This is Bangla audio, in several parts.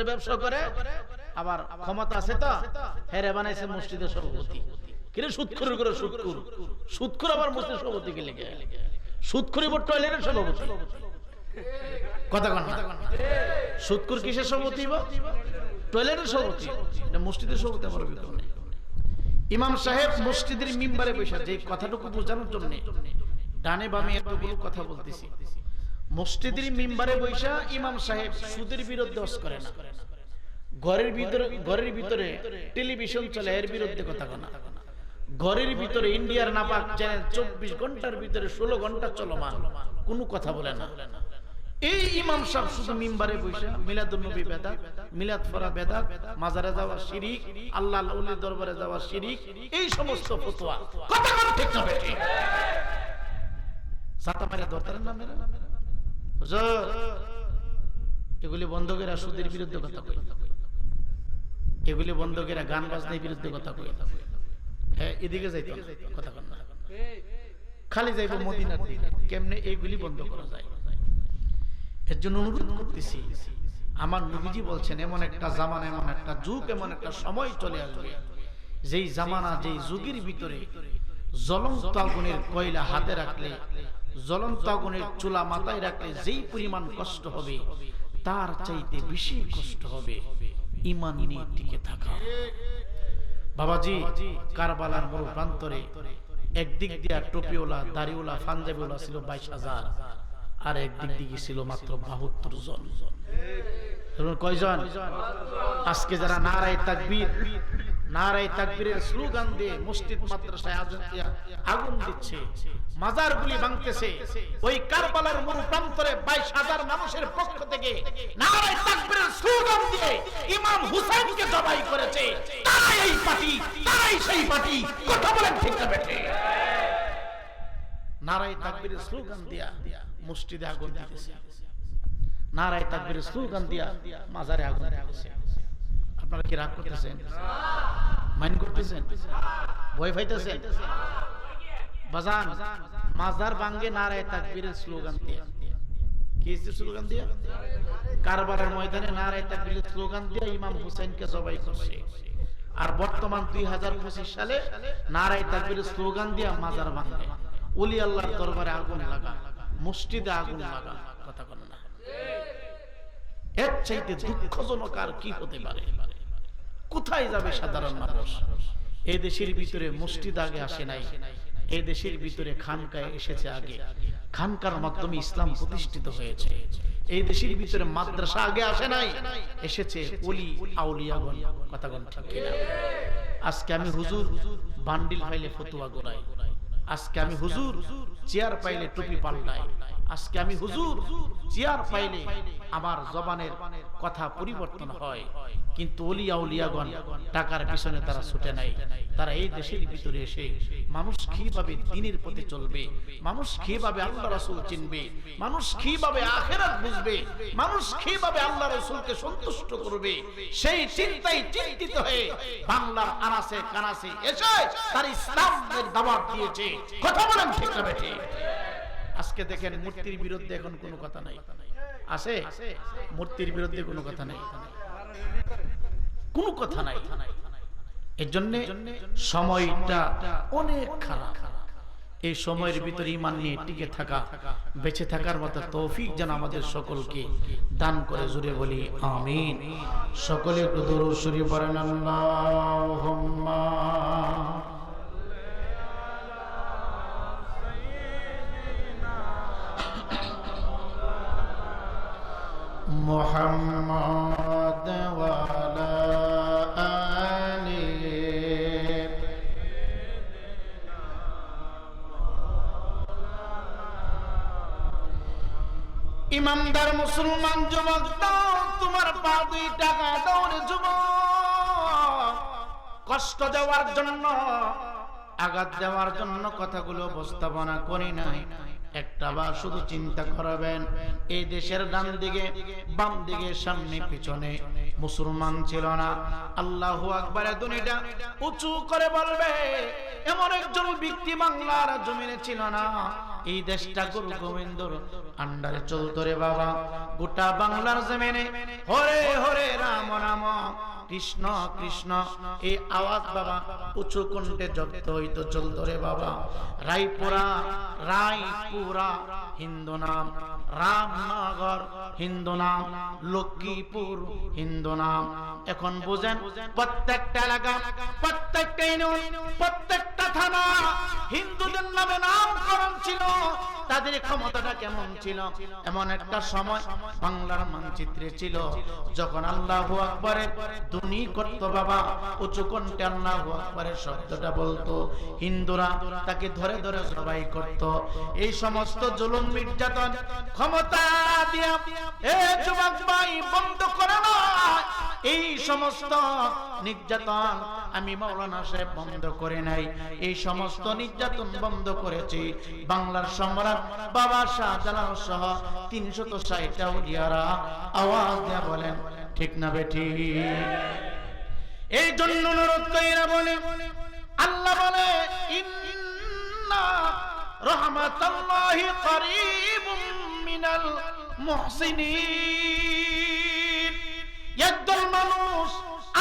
ফুটপাতের ব্যবসা করে, আবার ক্ষমতা আছে তো হেরে বানাইছে মসজিদের সভাপতি। কিরে সুদখোর করে সুদখোর আবার মসজিদের সভাপতি কে লেগে সুদখোর এবার টয়লেটের সভাপতি। কথা কন না, সুদখোর কিসের সভাপতি? টয়লেটের সভাপতি। এটা মসজিদের সভাপতি আমার বিপদ নেই। ইমাম সাহেব মসজিদের মিম্বারে বসে, যে কথাটুকু বোঝানোর জন্য ডানে বামে এতগুলো কথা বলতেছি, মসজিদের মিম্বারে বসে ইমাম সাহেব সুদের বিরুদ্ধে ওয়াজ করে না। ঘরের ভিতরে টেলিভিশন চলে, এর বিরুদ্ধে কথা কনা। ঘরের ভিতরে ইন্ডিয়ার নাপাক চ্যানেল 24 ঘন্টার ভিতরে 16 ঘন্টা চলমান, কোনো কথা বলে না। এই ইমাম সাহেব শুধু মিম্বারে বসে মিলাদুন নবী বেদাত, মিলাদ পড়া বেদাত, মাজারে যাওয়া শিরিক, আল্লাহর ওলির দরবারে যাওয়া শিরিক, এই সমস্ত ফতোয়া। কথা কথা ঠিক না বেঠিক? সাতা মেরে ধরতেন না মেরে হুজুর, এগুলি বন্ধ করে সুদের বিরুদ্ধে কথা কই, এগুলি বন্ধ করে গান বাজনার বিরুদ্ধে কথা কই। হ্যাঁ, এদিকে যাইতো কথা কন না, খালি যাইবো মদিনার দিকে। কেমনে এইগুলি বন্ধ করা যায়? এর জন্য অনুরোধ করতেছি, আমার নবীজি বলছেন এমন একটা জামানা, এমন একটা যুগ, এমন একটা সময় চলে আসবে, যেই জামানা, যেই যুগের ভিতরে জ্বলন্ত আগুনের কয়লা হাতে রাখলে, জ্বলন্ত আগুনের চুলা মাথায় রাখলে যেই পরিমাণ কষ্ট হবে, তার চাইতে বেশি কষ্ট হবে ঈমান নিয়ে টিকে থাকা। বাবাজি, কারবালার মরু প্রান্তরে একদিক দিয়া টুপিওয়ালা, দাড়িওয়ালা, পাঞ্জাবিওয়ালা ছিল 22,000, আর একদিক দিকে ছিল মাত্র 72 জন। কয়জন? আজকে যারা নারায়ে তাকবীর, নারায়ে তাকবীরের স্লোগান দিয়ে মসজিদ মাদ্রাসায় আগুন দিচ্ছে, মাজারগুলি ভাঙতেছে, ওই কারবালার মরু প্রান্তরে 22,000 মানুষের পক্ষ থেকে নারায়ে তাকবীরের স্লোগান দিয়ে ইমাম হুসাইনকে জবাই করেছে। তারাই এই পার্টি, তারাই সেই পার্টি। কথা বলেন ঠিক না বেঠিক? নারায়ে তাকবীরের স্লোগান দিয়া মসজিদে আগুন দিতেছে, নারায়ে তাকবীরের স্লোগান দিয়া মাজারে আগুন দিতেছে। আপনারা কি রাগ করতেছেন? মাইন্ড করতেছেন? ভয় পাইতেছেন? বাজান, মাজার ভাঙ্গে নারায়ে তাকবীরের স্লোগান দিয়া। কি স্লোগান দিয়া? কারবালার ময়দানে নারায়ে তাকবীরের স্লোগান দিয়া ইমাম হুসাইনকে জবাই করছে। আর বর্তমান 2025 সালে নারায়ে তাকবীরের স্লোগান দিয়া মাজার ভাঙ্গে, ওলি আল্লাহর দরবারে আগুন লাগা, মসজিদে আগুন লাগা। কথা বলেন না? এর চাইতে দুঃখজনক আর কি হতে পারে? কোথায় যাবে সাধারণ মানুষ? এই দেশের ভিতরে মসজিদ আগে আসে নাই, এই দেশের ভিতরে খানকায় এসেছে আগে, খানকার মাধ্যমে ইসলাম প্রতিষ্ঠিত হয়েছে। এই দেশের ভিতরে মাদ্রাসা আগে আসে নাই, এসেছে ওলি আউলিয়াগণ। কথা বলেন ঠিক কিনা? আজকে আমি হুজুর বান্ডিল ফাইলে ফতোয়া গোড়াই, আজকে আমি হুজুর চেয়ার পাইলে টুপি পাল্টাই, আজকে আমি হুজুর চেয়ার পাইলে আমার জবানের কথা পরিবর্তন হয়। কিন্তু ওলি আউলিয়াগণ টাকার পিছনে তারা ছুটে নাই। তারা এই দেশের ভিতরে এসে মানুষ কিভাবে দ্বীনের পথে চলবে, মানুষ কিভাবে আল্লাহ রাসূল চিনবে, মানুষ কিভাবে আখিরাত বুঝবে, মানুষ কিভাবে আল্লাহ রাসূলকে সন্তুষ্ট করবে, সেই চিন্তায় চিন্তিত হয়ে বাংলার আনাসে কানাসে এসে তার ইসলামের দাওয়াত দিয়েছে। কথা বলেন ঠিক না বেঠিক? আজকে দেখেন মূর্তির বিরুদ্ধে এখন কোনো কথা নাই, আছে? মূর্তির বিরুদ্ধে কোনো কথা নাই, কোনো কথা নাই। এর জন্য সময়টা অনেক খারাপ। এই সময়ের ভিতরে ঈমান নিয়ে টিকে থাকা, বেঁচে থাকার মতো তৌফিক যেন আমাদের সকলকে দান করে। জোরে বলি আমিন। সকলে একটু দরুদ শরীফ পড়েন। আল্লাহুম্মা মুহাম্মাদ ওয়া আলা আলি ইমানদার মুসলমান যুবক, দাও তোমার পা দুই টাকা দাও রে যুবক। কষ্ট দেওয়ার জন্য, আঘাত দেওয়ার জন্য কথাগুলো উপস্থাপনা করি নাই। একটা বার শুধু চিন্তা করবেন, এই দেশের ডান দিকে, বাম দিকে, সামনে পিছনে মুসলমান ছিল না। আল্লাহু আকবার দুনিয়াটা উঁচু করে বলবে, এমন একজন ব্যক্তি বাংলার জমিনে ছিল না। এই দেশটা গুরু গোবিন্দর আন্ডারে চলতো রে বাবা। গোটা বাংলার জমিনে হরে হরে রাম, কৃষ্ণ কৃষ্ণ এই আওয়াজ বাবা উঁচু কণ্ঠে জব্দ হইতো চলতো রে বাবা। রায়পুরা হিন্দু নাম, রামনগর হিন্দু নাম, লক্ষ্মীপুর হিন্দু নাম। এখন বুঝেন প্রত্যেকটা এলাকা, প্রত্যেকটা ইউনিয়ন, প্রত্যেকটা থানা হিন্দুদের নামে নামকরণ ছিল। তাদের ক্ষমতাটা কেমন ছিল? এমন একটা সময় বাংলার মানচিত্রে ছিল যখন আল্লাহু আকবারের ধ্বনি করত বাবা, উঁচু কণ্ঠে আল্লাহু আকবারের শব্দটা বলতো, হিন্দুরা তাকে ধরে ধরে জবাই করত। এই সমস্ত জুলুম নির্যাতন ক্ষমতা দিয়া এ যুবক ভাই বন্ধ করে না। এই সমস্ত নির্যাতন আমি মাওলানা সাহেব বন্ধ করে নাই, এই সমস্ত নির্যাতন বন্ধ করেছি বাংলার সম্রাট বাবা শাহজালাল সহ ৩৬০টা উলিয়ারা। আওয়াজ দিয়া বলেন ঠিক না বেঠি? এই জন্য অনুরোধ কইরা বলে আল্লাহ বলে ইন্না রাহমাতাল্লাহি করিবুম মিনাল মুহসিনিন। একদল মানুষ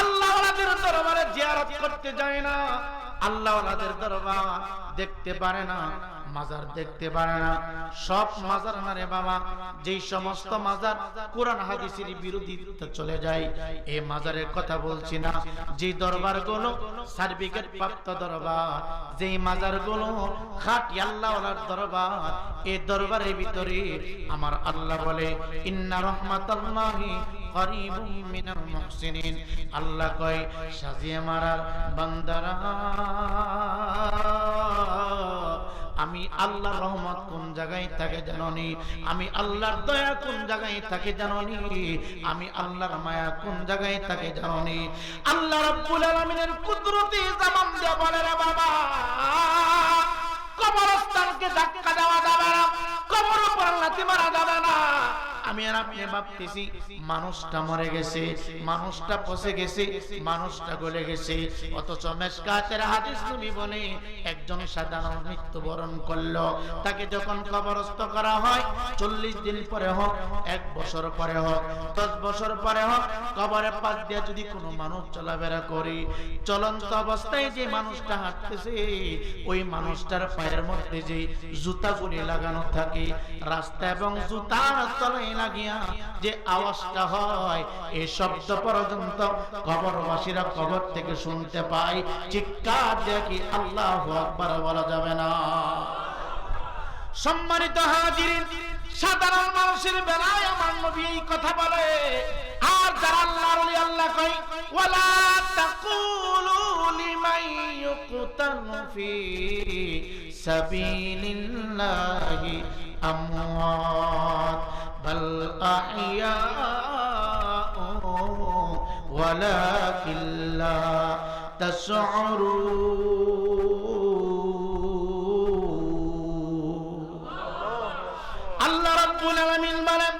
আল্লাহ ওয়ালাদের দরবারে জিয়ারত করতে যায় না, আল্লাহ ওয়ালাদের দরবার দেখতে পারে না, মাজার দেখতে পারে না। সব মাজার না রে বাবা, যেই সমস্ত মাজার কোরআন হাদিসের বিরোধিতা চলে যায় এই মাজারের কথা বলছি না। যে দরবারগুলো সার্টিফিকেট প্রাপ্ত দরবার, যেই মাজারগুলো খাঁটি আল্লাহ ওয়ালার দরবার, এই দরবারের ভিতরে আমার আল্লাহ বলে ইন্না রাহমাতাল্লাহি করিবুম মিনাল মুহসিনিন। আল্লাহ কয় সাজিয়ে মারার বান্দারা, আমি আল্লাহর রহমত কোন জায়গায় থাকে জানোনি? আমি আল্লাহর দয়া কোন জায়গায় থাকে জানোনি? আমি আল্লাহর মায়া কোন জায়গায় থাকে জানোনি? আল্লাহ রাব্বুল আলামিনের কুদরতি জামান দিয়ে বলে রে বাবা, কবরস্থানকে ধাক্কা দেওয়া যাবে না, কবর উপর লাথি মারা যাবে না। আমি আর আপনি ভাবতেছি মানুষটা মরে গেছে, মানুষটা পচে গেছে, মানুষটা গলে গেছে, অথচ মেশকাতের হাদিস নবী বলে একজন সাধারণ মৃত্যুবরণ করলো, তাকে যখন কবরস্থ করা হয় 40 দিন পরে হোক, 1 বছর পরে হোক, 10 বছর পরে হোক, কবরের পাশ দিয়ে যদি কোনো মানুষ চলাফেরা করে, চলন্ত অবস্থায় যে মানুষটা হাঁটতেছে ওই মানুষটার পায়ের মধ্যে যে জুতাগুলি লাগানো থাকে, রাস্তা এবং জুতার তলায় লাগিয়া যে আওয়াজটা হয়, এই শব্দ পর্যন্ত কবরবাসীরা কবর থেকে শুনতে পায়। চিৎকার দেখি আল্লাহু আকবার বলা যাবে না। সম্মানিত হাজিরিন, সাধারণ মানুষের বেলায় আমার নবী এই কথা বলে। আর যারা আল্লাহর ওলি, আল্লাহ কই ওয়ালা তাকুলু লিমান ইউকতালু ফি সাবিলিল্লাহি আমওয়াত বাল আহইয়াউ ওয়ালাকিন লা তাশউরুন। আল্লাহ রাব্বুল আলামিন বলেন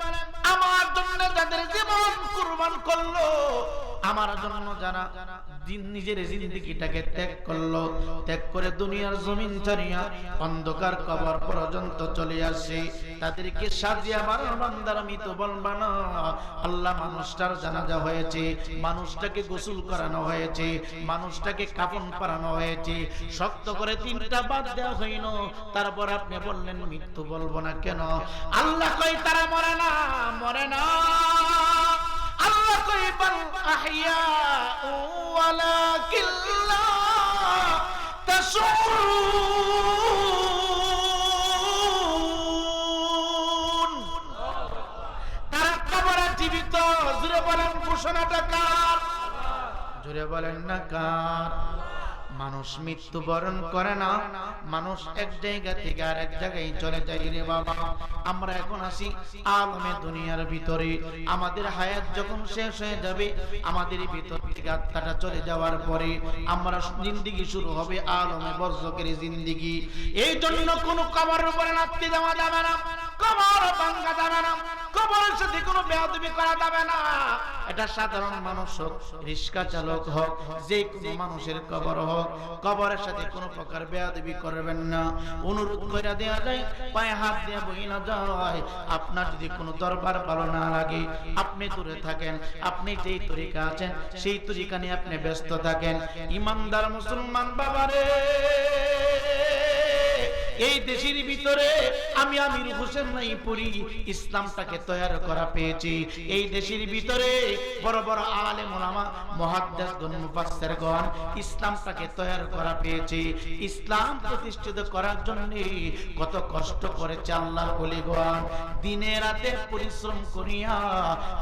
আমার জন্য যাদের জীবন কুরবান করলো, আমার জন্য যারা নিজের জিন্দেগিটাকে ত্যাগ করলো, ত্যাগ করে দুনিয়ার জমিন ছাড়িয়া অন্ধকার কবর পর্যন্ত চলে আসে, তাদেরকে সাজিয়া মারার বান্দার মৃত বলবা না। আল্লাহ মানুষটার জানাজা হয়েছে, মানুষটাকে গোসল করানো হয়েছে, মানুষটাকে কাফন পরানো হয়েছে, শক্ত করে 3টা বাদ দেওয়া হইল, তারপর আপনি বললেন মৃত্যু বলবো না কেন? আল্লাহ কই তারা মরে না, মরে না। আল্লাহ কই বাল আহইয়া ওয়ালাকিন লা তাশউরুন। তারা কবরে জীবিত। জোরে বলেন ঘোষণাটা কার? জোরে বলেন না কার? মানুষ মৃত্যুবরণ করে না, মানুষ এক জায়গা থেকে আরেক জায়গায় চলে যায় রে বাবা। আমরা এখন আসি আলমে দুনিয়ার ভিতরে, আমাদের হায়াত যখন শেষ হয়ে যাবে, আমাদের ভিতর থেকে আত্মাটা চলে যাওয়ার পরে আমরা জিন্দেগি শুরু হবে আলমে বরজকের জিন্দেগি। এই জন্য কোনো কবরের উপরে লাথি দেওয়া যাবে না, কবর ভাঙা যাবে না, কবরের সাথে কোনো বেয়াদবি করা যাবে না। এটা সাধারণ মানুষ হোক, রিক্সা চালক হোক, যে কোনো মানুষের কবর হোক, কবরের সাথে কোনো প্রকার বেয়াদবি করবেন না। অনুরোধ করে দেওয়া যায়, পায়ে হাত দিয়ে বই না যায়। আপনার যদি কোনো দরবার ভালো না লাগে, আপনি দূরে থাকেন, আপনি যেই তরিকা আছেন সেই তরিকা নিয়ে আপনি ব্যস্ত থাকেন। ইমানদার মুসলমান বাবারে, এই দেশের ভিতরে আমি আমির হোসেন নাইপুরি ইসলামটাকে তৈরি করা পেয়েছি। এই দেশের ভিতরে বড় বড় আলেম ওলামা মুহাদ্দিসগণ মুফাসসিরগণ ইসলামটাকে তৈরি করা পেয়েছি। ইসলাম প্রতিষ্ঠিত করার জন্য কত কষ্ট করেছে আল্লাহর ওলিগণ। দিনে রাতে পরিশ্রম করিয়া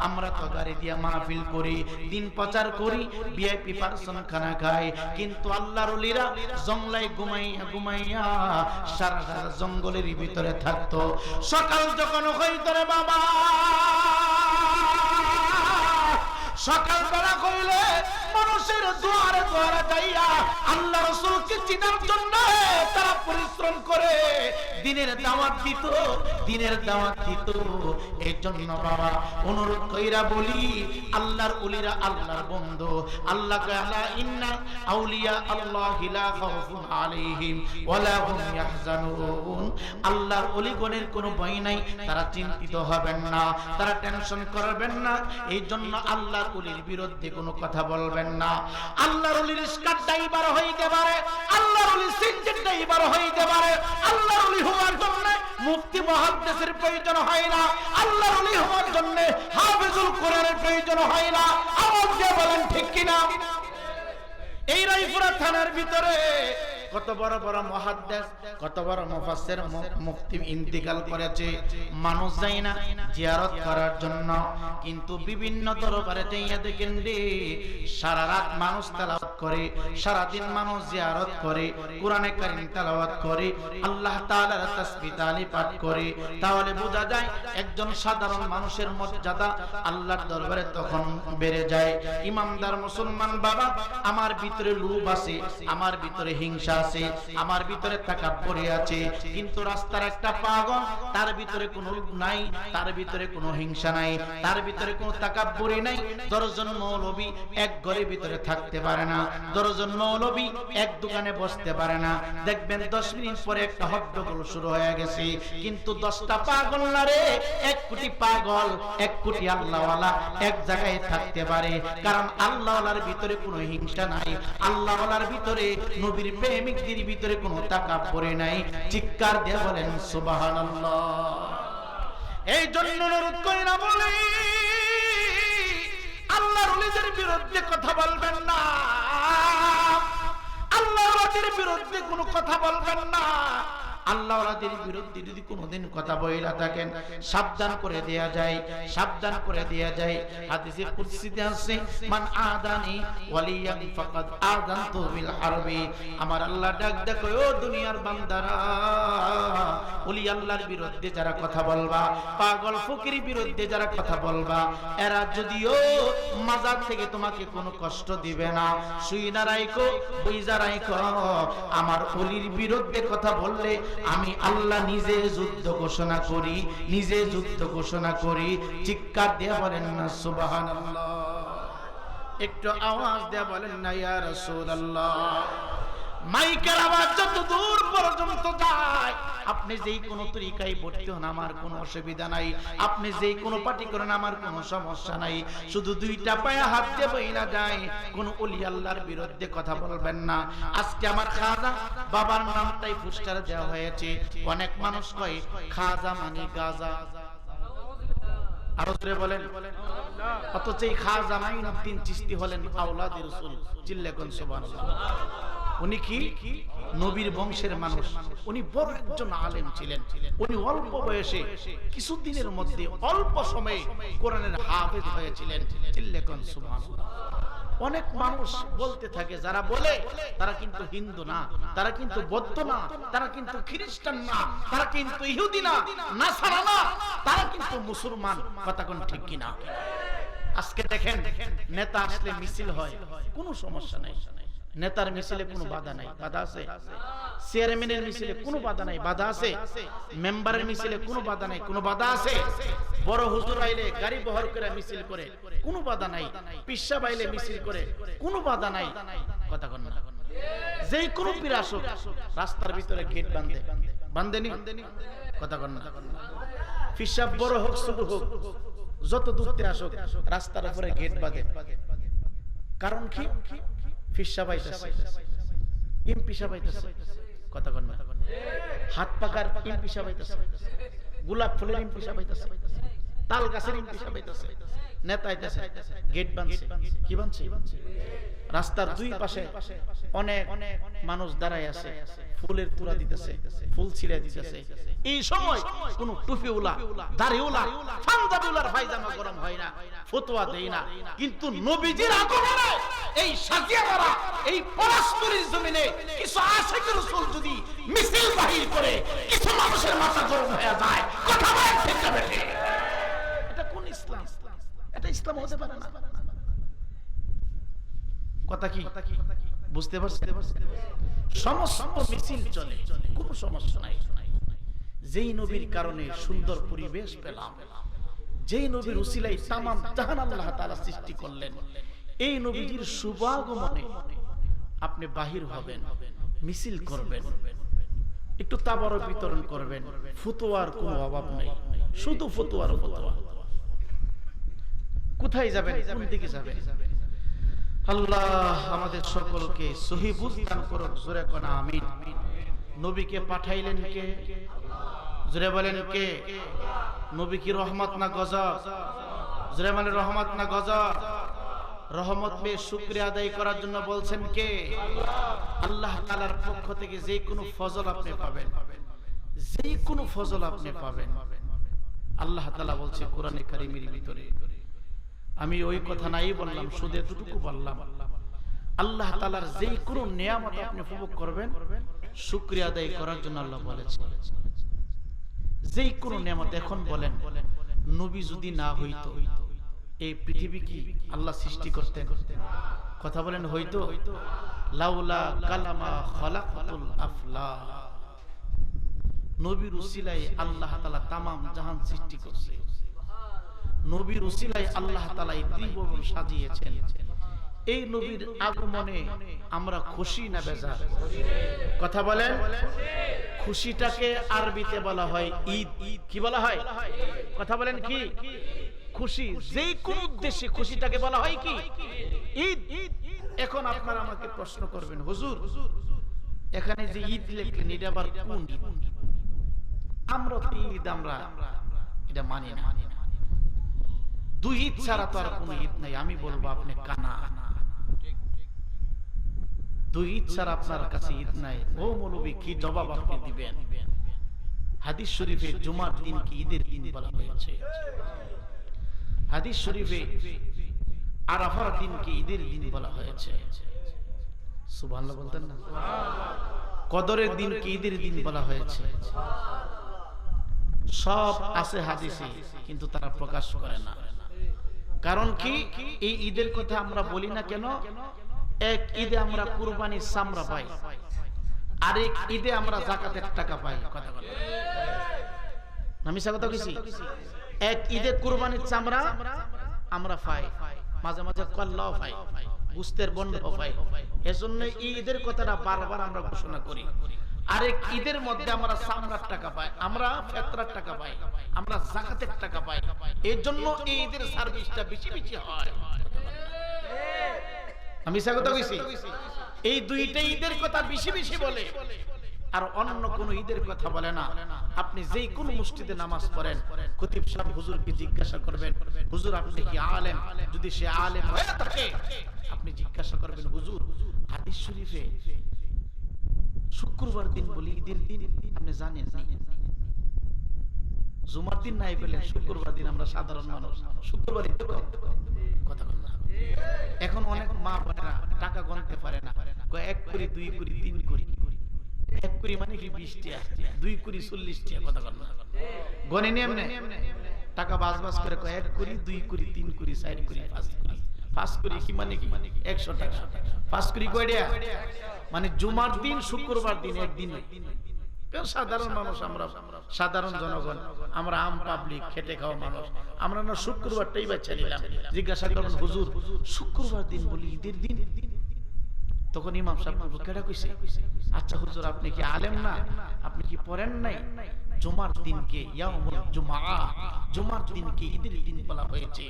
আমরা তো গাড়ি দিয়া মাহফিল করি, দিন প্রচার করি, ভিআইপি পার্সন খানা খাই, কিন্তু আল্লাহর ওলিরা জংলায় ঘুমাইয়া ঘুমাইয়া সারা জঙ্গলের ভিতরে থাকতো। সকাল যখন হইতো রে বাবা, সকাল বেলা কইলে মানুষের দুয়ারে দুয়ারে যাইয়া আল্লাহ রাসূলকে চিনার জন্য তারা পরিশ্রম করে দিনের দাওয়াত দিত, দিনের দাওয়াত দিত। এই জন্য বাবা অনুরোধ কইরা বলি, আল্লাহর ওলিরা আল্লাহর বন্ধু। আল্লাহ কইলা ইন্না আউলিয়া আল্লাহি লা খাউফুন আলাইহিম ওয়ালা হুম ইয়াহজানুন। আল্লাহর ওলিগণের কোনো ভয় নাই, তারা চিন্তিত হবেন না, তারা টেনশন করবেন না। এই জন্য আল্লাহর ওলির বিরুদ্ধে কোনো কথা বলবেন না। আল্লাহর ওলির স্কার্ট ড্রাইভার হইতে পারে, আল্লাহর ওলি সিনজেট ড্রাইভার হইতে পারে। আল্লাহর ওলি হওয়ার জন্য মুফতি মুহাদ্দিসের প্রয়োজন হয় না, আল্লাহর ওলি হওয়ার জন্য হাফেজুল কোরআনের প্রয়োজন হয় না। আওয়াজ দিয়ে বলেন ঠিক কিনা? এই রায়পুরা থানার ভিতরে কত বড় বড় মুহাদ্দিস, কত বড় মুফাসসির মুফতি ইন্তিকাল করেছে, মানুষ যায় না জিয়ারত করার জন্য। কিন্তু বিভিন্ন দরবারে যাইয়া দেখেন রে, সারা রাত মানুষ তেলাওয়াত করে, সারা দিন মানুষ জিয়ারত করে, কোরআনে কারীম তেলাওয়াত করে, আল্লাহ তাআলার তাসবিহ তাহলিল পাঠ করে। তাহলে বোঝা যায় একজন সাধারণ মানুষের মর্যাদা আল্লাহর দরবারে তখন বেড়ে যায়। ইমানদার মুসলমান বাবা, আমার ভিতরে লোভ আছে, আমার ভিতরে হিংসা আছে, আমার ভিতরে তাকাব্বুরি আছে, কিন্তু রাস্তার একটা পাগল, তার ভিতরে কোনো লোভ নাই, তার ভিতরে কোনো হিংসা নাই, তার ভিতরে কোনো তাকাব্বুরি নাই। দশজন মৌলবী এক ঘরের ভিতরে থাকতে পারে না, দশজন মৌলবী এক দোকানে বসতে পারে না। দেখবেন 10 মিনিট পরে একটা হট্টগোল শুরু হয়ে গেছে। কিন্তু 10টা পাগল না রে, 1 কোটি পাগল, 1 কোটি আল্লাহওয়ালা এক জায়গায় থাকতে পারে। কারণ আল্লাহওয়ালার ভিতরে কোনো হিংসা নাই, আল্লাহওয়ালার ভিতরে, নবীর প্রেমিকদের ভিতরে কোনো তাকাব্বুরি নাই। চিৎকার দিয়ে বলেন সুবহানাল্লাহ। এই জন্য অনুরোধ কইরা বলি, আল্লাহর ওলিদের বিরুদ্ধে কথা বলবেন না, আল্লাহর ওলিদের বিরুদ্ধে কোনো কথা বলবেন না। আল্লাহ ওয়ালাদের বিরুদ্ধে যদি কোনোদিন কথা বইলা থাকেন, সাবধান করে দেয়া যায়, সাবধান করে দেয়া যায়। হাদিসে কুদসিতে আছে, মান আদানি ওয়ালিয়ান ফাকাদ আযানতু বিল হারবি। আমার আল্লাহ ডাক ডাক, ও দুনিয়ার বান্দারা, ওলি আল্লাহর বিরুদ্ধে যারা কথা বলবা, পাগল ফকিরের বিরুদ্ধে যারা কথা বলবা, এরা যদিও মাজার থেকে তোমাকে কোনো কষ্ট দিবে না। শুইনা রাইখো, বইজা রাইখো, আমার ওলির বিরুদ্ধে কথা বললে আমি আল্লাহ নিজে যুদ্ধ ঘোষণা করি, নিজে যুদ্ধ ঘোষণা করি। চিৎকার দিয়ে বলেন না সুবহানাল্লাহ। একটু আওয়াজ দিয়ে বলেন না ইয়া রাসূলুল্লাহ। মাইকের আওয়াজ যত দূর পর্যন্ত যায়, আপনি যেই কোনো তরিকায় ভর্তি হন আমার কোনো অসুবিধা নাই, আপনি যেই কোনো পার্টি করেন আমার কোনো সমস্যা নাই। শুধু 2টা পায়ে হাত দিয়ে বইলা যায়, কোন ওলি আল্লাহর বিরুদ্ধে কথা বলবেন না। আজকে আমার খাজা বাবার নামটাই পোস্টারে দেওয়া হয়েছে। অনেক মানুষ কয় খাজা মানে গাজা, আরো জোরে বলেন। অথচ এই খাজা মাইনুদ্দিন চিশতি হলেন আওলাদে রাসূল। চিল্লাকুন সুবহানাল্লাহ। উনি কি নবীর বংশের মানুষ, উনি বড় একজন আলেম ছিলেন। উনি অল্প বয়সে, কিছুদিনের মধ্যে, অল্প সময়ে কোরআনের হাফেজ হয়েছিলেন। চিল্লাকুন সুবহানাল্লাহ। অনেক মানুষ বলতে থাকে, যারা বলে তারা কিন্তু হিন্দু না, তারা কিন্তু বৌদ্ধ না, তারা কিন্তু খ্রিস্টান না, তারা কিন্তু ইহুদি না, নাসারা না, তারা কিন্তু মুসলমান। কথা কোন ঠিক কিনা? আজকে দেখেন নেতা আসলে মিছিল হয়, কোনো সমস্যা নাই, নেতার মিছিলে কোনো বাধা নাই, বাধা আছে? চেয়ারম্যানের মিছিলে কোনো বাধা নাই, বাধা আছে? মেম্বারের মিছিলে কোনো বাধা নাই, কোনো বাধা আছে? বড় হুজুর আইলে গাড়ি বহর করে মিছিল করে কোনো বাধা নাই, পিসা বাইলে মিছিল করে কোনো বাধা নাই। কথা কন না? যেই কোনো পীর আসুক রাস্তার ভিতরে গেট বাঁধে, বাঁধেনি? কথা কন না? পিসা বড় হোক ছোট হোক যত দূরতে আসুক রাস্তার উপরে গেট বাঁধে। কারণ কি? পিসা পাইতেছে, এমপি সাহেব পাইতেছে। কথা কন না? হাত পাকার এমপি সাহেব পাইতেছে, গোলাপ ফুলের এমপি সাহেব পাইতেছে, তাল গাছের এমপি সাহেব পাইতেছে, নেতা আইতেছে, গেট বাঁধছে। কি বাঁধছে? রাস্তার দুই পাশে অনেক মানুষ দাঁড়ায় আছে, ফুলের তুলা দিতেছে, ফুল ছিঁড়ে দিতেছে। এই সময় কোন টুপিওয়ালা, দাড়িওয়ালা, পাঞ্জাবিওয়ালার পায়জামা গরম হয় না, ফতোয়া দেয় না। কিন্তু নবীজির আগমনে এই সাজিয়া মারা এই পরস্পরের জমিনে কিছু আশিক রাসূল যদি মিছিল বাহির করে কিছু মানুষের মাথা গরম হয়ে যায়। কথা বলেন ঠিক না বেঠিক? এটা কোন ইসলাম? এটা ইসলাম হতে পারে না। কথা কি বুঝতে পারছেন? সমস্ত মিছিল চলে, কোনো সমস্যা নাই। যেই নবীর কারণে সুন্দর পরিবেশ পেলাম, যেই নবীর উসিলায় তামাম জাহান আল্লাহ তাআলা সৃষ্টি করলেন, এই নবীজির শুভাগমনে আপনি বাহির হবেন, মিছিল করবেন, একটু তাবারক বিতরণ করবেন, ফতোয়ার কোনো অভাব নাই, শুধু ফতোয়ার ফতোয়া। কোথায় যাবেন? কোন দিকে যাবেন? আল্লাহ আমাদের সকলকে সহি বুঝ দান করুন। জোরে কোন আমিন। নবীকে পাঠাইলেন কে? জোরে বলেন কে? নবী কি রহমত না গজব? জোরে বলেন রহমত না গজব? রহমত পেয়ে শুকরিয়া আদায় করার জন্য বলছেন কে? আল্লাহ তাআলার পক্ষ থেকে যে কোনো ফজল আপনি পাবেন, যে কোনো ফজল আপনি পাবেন। আল্লাহ তাআলা বলছে কোরআনে কারীমের ভিতরে, আমি ওই কথা নাই বললাম, শুধু এতটুকু বললাম, আল্লাহ তাআলার যে কোনো নিয়ামত আপনি উপভোগ করবেন শুকরিয়া আদায় করার জন্য আল্লাহ বলেছে। যে কোনো নিয়ামত। এখন বলেন, নবী যদি না হইতো এই পৃথিবী কি আল্লাহ সৃষ্টি করতেন? কথা বলেন হইতো? লাউলা কালামা খালাকাতুল আফলাক। নবীর উসিলায় আল্লাহ তাআলা তামাম জাহান সৃষ্টি করছে। নবীর উসিলায় আল্লাহ তাআলা এই ত্রিভুবন সাজিয়েছেন। এই নবীর আগমনে আমরা খুশি না বেজার? কথা বলেন। খুশিটাকে আরবিতে বলা হয় ঈদ। কি বলা হয়? কথা বলেন কি? খুশি। যে কোন উদ্দেশ্যে খুশিটাকে বলা হয় কি? ঈদ। এখন আপনারা আমাকে প্রশ্ন করবেন, হুজুর এখানে যে ঈদ লেখলেন এটা আবার কোন ঈদ? আমরা তো ঈদ আমরা এটা মানি না। দুই ঈদ ছাড়া তো আর কোনো ঈদ নাই। আমি বলবো আপনি কানা। দুই ঈদ ছাড়া আপনার কাছে ঈদ নাই। ও মৌলবী কি জবাব আপনি দিবেন? হাদিস শরীফে জুমার দিনকে ঈদের দিন বলা হয়েছে। হাদিস শরীফে আরাফার দিনকে ঈদের দিন বলা হয়েছে। সুবহানাল্লাহ বলতেন না? কদরের দিনকে ঈদের দিন বলা হয়েছে। সব আছে হাদিসে, কিন্তু তারা প্রকাশ করে না। কারণ কি? এই ঈদের কথা আমরা বলি না কেন? এক ঈদে আমরা কুরবানির চামড়া পাই, আরেক ঈদে আমরা যাকাতের টাকা পাই। কথা বলেন না মিছা কথা কইছি? এক ঈদে কুরবানির চামড়া আমরা পাই, মাঝে মাঝে কল্লাও পাই, গুস্তের বন্ড পাই। এজন্য এই ঈদের কথাটা বারবার আমরা ঘোষণা করি। আরেক ঈদের মধ্যে আমরা চামড়ার টাকা পাই, আমরা ফিতরার টাকা পাই, আমরা যাকাতের টাকা পাই। এর জন্য এই ঈদের সার্ভিসটা বেশি বেশি হয়। আমি স্বাগত কইছি। এই দুইটা ঈদের কথা বেশি বেশি বলে, আর অন্য কোন ঈদের কথা বলে না। আপনি যেই কোন মসজিদে নামাজ পড়েন, খতিব সাহেব হুজুরকে জিজ্ঞাসা করবেন, হুজুর আপনি কি আলেম? যদি সে আলেম হয়ে থাকে আপনি জিজ্ঞাসা করবেন, হুজুর হাদিস শরীফে শুক্রবার দিন বলি ঈদের দিন, আপনি জানেন না? জুমার দিন নাই বলে শুক্রবার দিন আমরা সাধারণ মানুষ শুক্রবারই তো কথা বলেন না। এখন অনেক মা বোনেরা টাকা গণতে পারে না, এক কুড়ি, দুই কুড়ি, তিন কুড়ি। এক কুড়ি মানে কি 20 টাকা, দুই কুড়ি 40 টাকা। কথা বলেন না? গণে নিয়ে এমনি টাকা বাস বাস করে এক কুড়ি, দুই কুড়ি, তিন কুড়ি, 4 কুড়ি, 5 কুড়ি। পাস করি কি মানে কি 100 টাকা পাস করি কয়টা মানে জুমার দিন শুক্রবার দিন একদিন সাধারণ মানুষ আমরা সাধারণ জনগণ আমরা আম পাবলিক খেটে খাওয়া মানুষ আমরা না শুক্রবারটাই বাচ্চা নিলাম জিজ্ঞাসা করুন হুজুর শুক্রবার দিন বলি ঈদের দিন তখন ইমাম সাহেব কেডা কইছে আচ্ছা হুজুর আপনি কি আলেম না আপনি কি পড়েন নাই জুমার দিনকে ইয়াউমুল জুমআ জুমার দিনকে ঈদের দিন বলা হয়েছে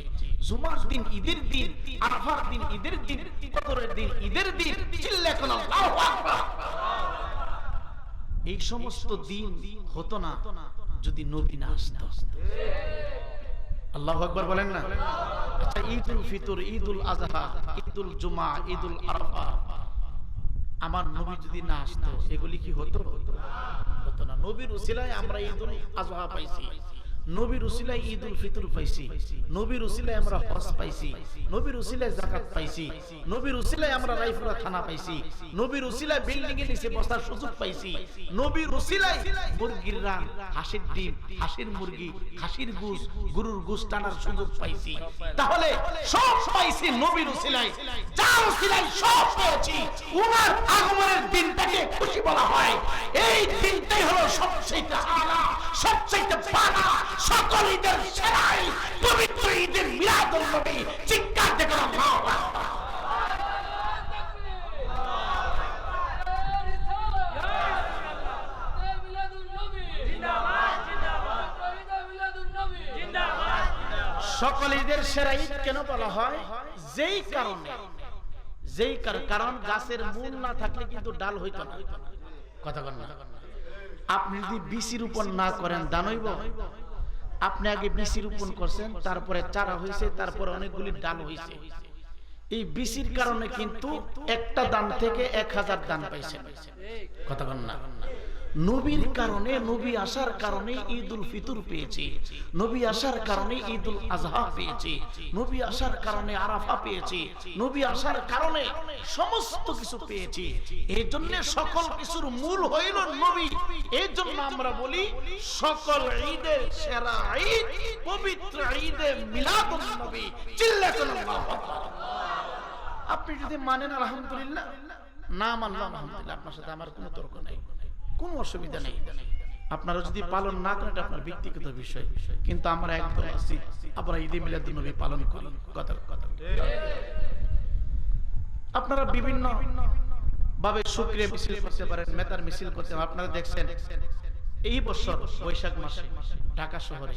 জুমার দিন ঈদের দিন আরাফার দিন ঈদের দিন কদরের দিন ঈদের দিন চিল্লা কোন আল্লাহু আকবার এই সমস্ত দিন হতো না যদি নবী না আসতো আল্লাহু আকবার বলেন না আচ্ছা ঈদুল ফিতর ঈদুল আযহা ঈদুল জুমআ ঈদুল আরাফা আমার নবী যদি না আসতো এগুলি কি হতো হতো না নবীর উসিলায় আমরা ঈদুল আযহা পাইছি নবীর উসিলায় ঈদুল ফিতর পাইছি নবীর উসিলায় আমরা হজ পাইছি নবীর উসিলায় যাকাত পাইছি নবীর উসিলায় আমরা রাইফুরা থানা পাইছি নবীর উসিলায় বিল্ডিং এর নিচে বসার সুযোগ পাইছি নবীর উসিলায় মুরগির রান হাঁসের ডিম হাঁসের মুরগি খাসির গোশত গরুর গোশত টানার সুযোগ পাইছি তাহলে সব পাইছি নবীর উসিলায় যার উসিলায় সব পেয়েছি উনার আগমনের দিনটাকে খুশি বলা হয় এই দিনটাই হলো সবচেয়ে আলা সবচেয়ে বালা সকল ঈদের সেরা পবিত্র ঈদের মিলাদুন নবী চিৎকার দিয়ে আল্লাহু আকবার সকল ঈদের সেরা ঈদ কেন বলা হয় যেই কারণে কারণ গাছের মূল না থাকলে কিন্তু ডাল হইতো না কথা বলেন না আপনি যদি বীজ রোপণ না করেন দান হইব আপনি আগে বীজ রোপণ করছেন তারপরে চারা হইছে তারপরে অনেকগুলি ডাল হইছে এই বীজের কারণে কিন্তু একটা দান থেকে 1000 দান পাইছেন কথা বলেন না নবীর কারণে নবী আসার কারণে ঈদুল ফিতর পেয়েছি নবী আসার কারণে ঈদুল আযহা পেয়েছি নবী আসার কারণে আরাফা পেয়েছি নবী আসার কারণে সমস্ত কিছু পেয়েছি এইজন্য সকল কিছুর মূল হইল নবী এইজন্য আমরা বলি সকল ঈদের সেরা ঈদ পবিত্র ঈদে মিলাদুন নবী চিল্লাতুন আল্লাহু আকবার আপনি যদি মানেন আলহামদুলিল্লাহ না মানলে আলহামদুলিল্লাহ আপনার সাথে আমার কোনো তর্ক নাই কোনো অসুবিধা নেই আপনারা যদি পালন না করেন এটা আপনার ব্যক্তিগত বিষয় কিন্তু আমরা একদম আছি আমরা ঈদে মিলাদুন নবী পালন করি কথা আপনারা বিভিন্ন ভাবে শুকরিয়া মিছিল করতে পারেন মেতার মিছিল করতে পারেন আপনারা দেখছেন এই বছর বৈশাখ মাসে ঢাকা শহরে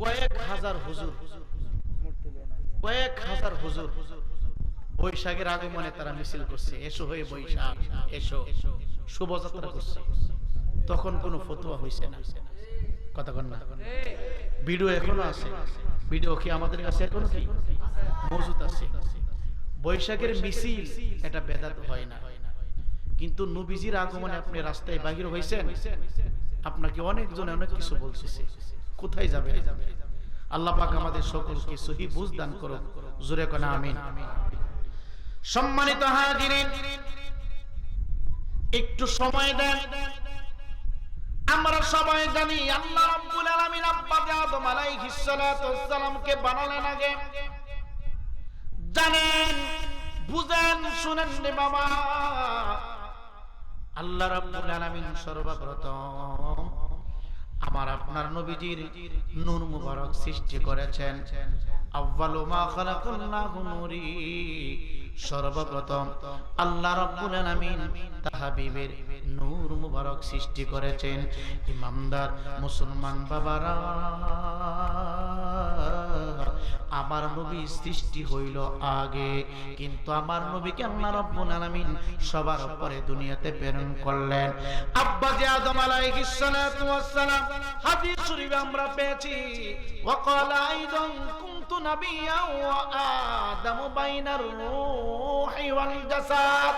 কয়েক হাজার হুজুর বৈশাখের আগমনে তারা মিছিল করছে এসো হয়ে বৈশাখ এসো শোভাযাত্রা করছে তখন কোনো ফতোয়া হইছে না কথা কন না ভিডিও এখনো আছে ভিডিও কি আমাদের কাছে এখনো কি মজুদ আছে বৈশাখের মিছিল এটা বেদাত হয় না কিন্তু নবীজির আগমনে আপনি রাস্তায় বাহির হইছেন আপনাকে অনেকজন অনেক কিছু বলতেছে কোথায় যাবে আল্লাহ পাক আমাদের সকলকে সহি বুঝ দান করুন জোরে কোন আমিন সম্মানিত হাজিরিন একটু সময় দেন আমরা সবাই জানি আল্লাহ রাব্বুল আলামিন আব্বা আদম আলাইহিস সালাতু ওয়াস সালামকে বানালেন আগে জানেন বুঝেন শুনেন রে বাবা আল্লাহ রাব্বুল আলামিন সর্বপ্রথম আমার আপনার নবীজির নূর মুবারক সৃষ্টি করেছেন আউয়ালু মা খালাকাল্লাহু নূরি সর্বপ্রথম আল্লাহ রাব্বুল আলামিন তার হাবিবের নূর মুবারক সৃষ্টি করেছেন ইমানদার মুসলমান বাবারা আমার নবী সৃষ্টি হইল আগে কিন্তু আমার নবীকে আল্লাহ রাব্বুল আলামিন সবার উপরে দুনিয়াতে প্রেরণ করলেন আব্বা জি আদম আলাইহিস সালাতু ওয়াস সালাম হাদিস শরীফে আমরা পেয়েছি ওয়াকালা আইদান কুনতু নাবিয়্যা ওয়া আদামু বাইনার রূহি ওয়াল জাসাদ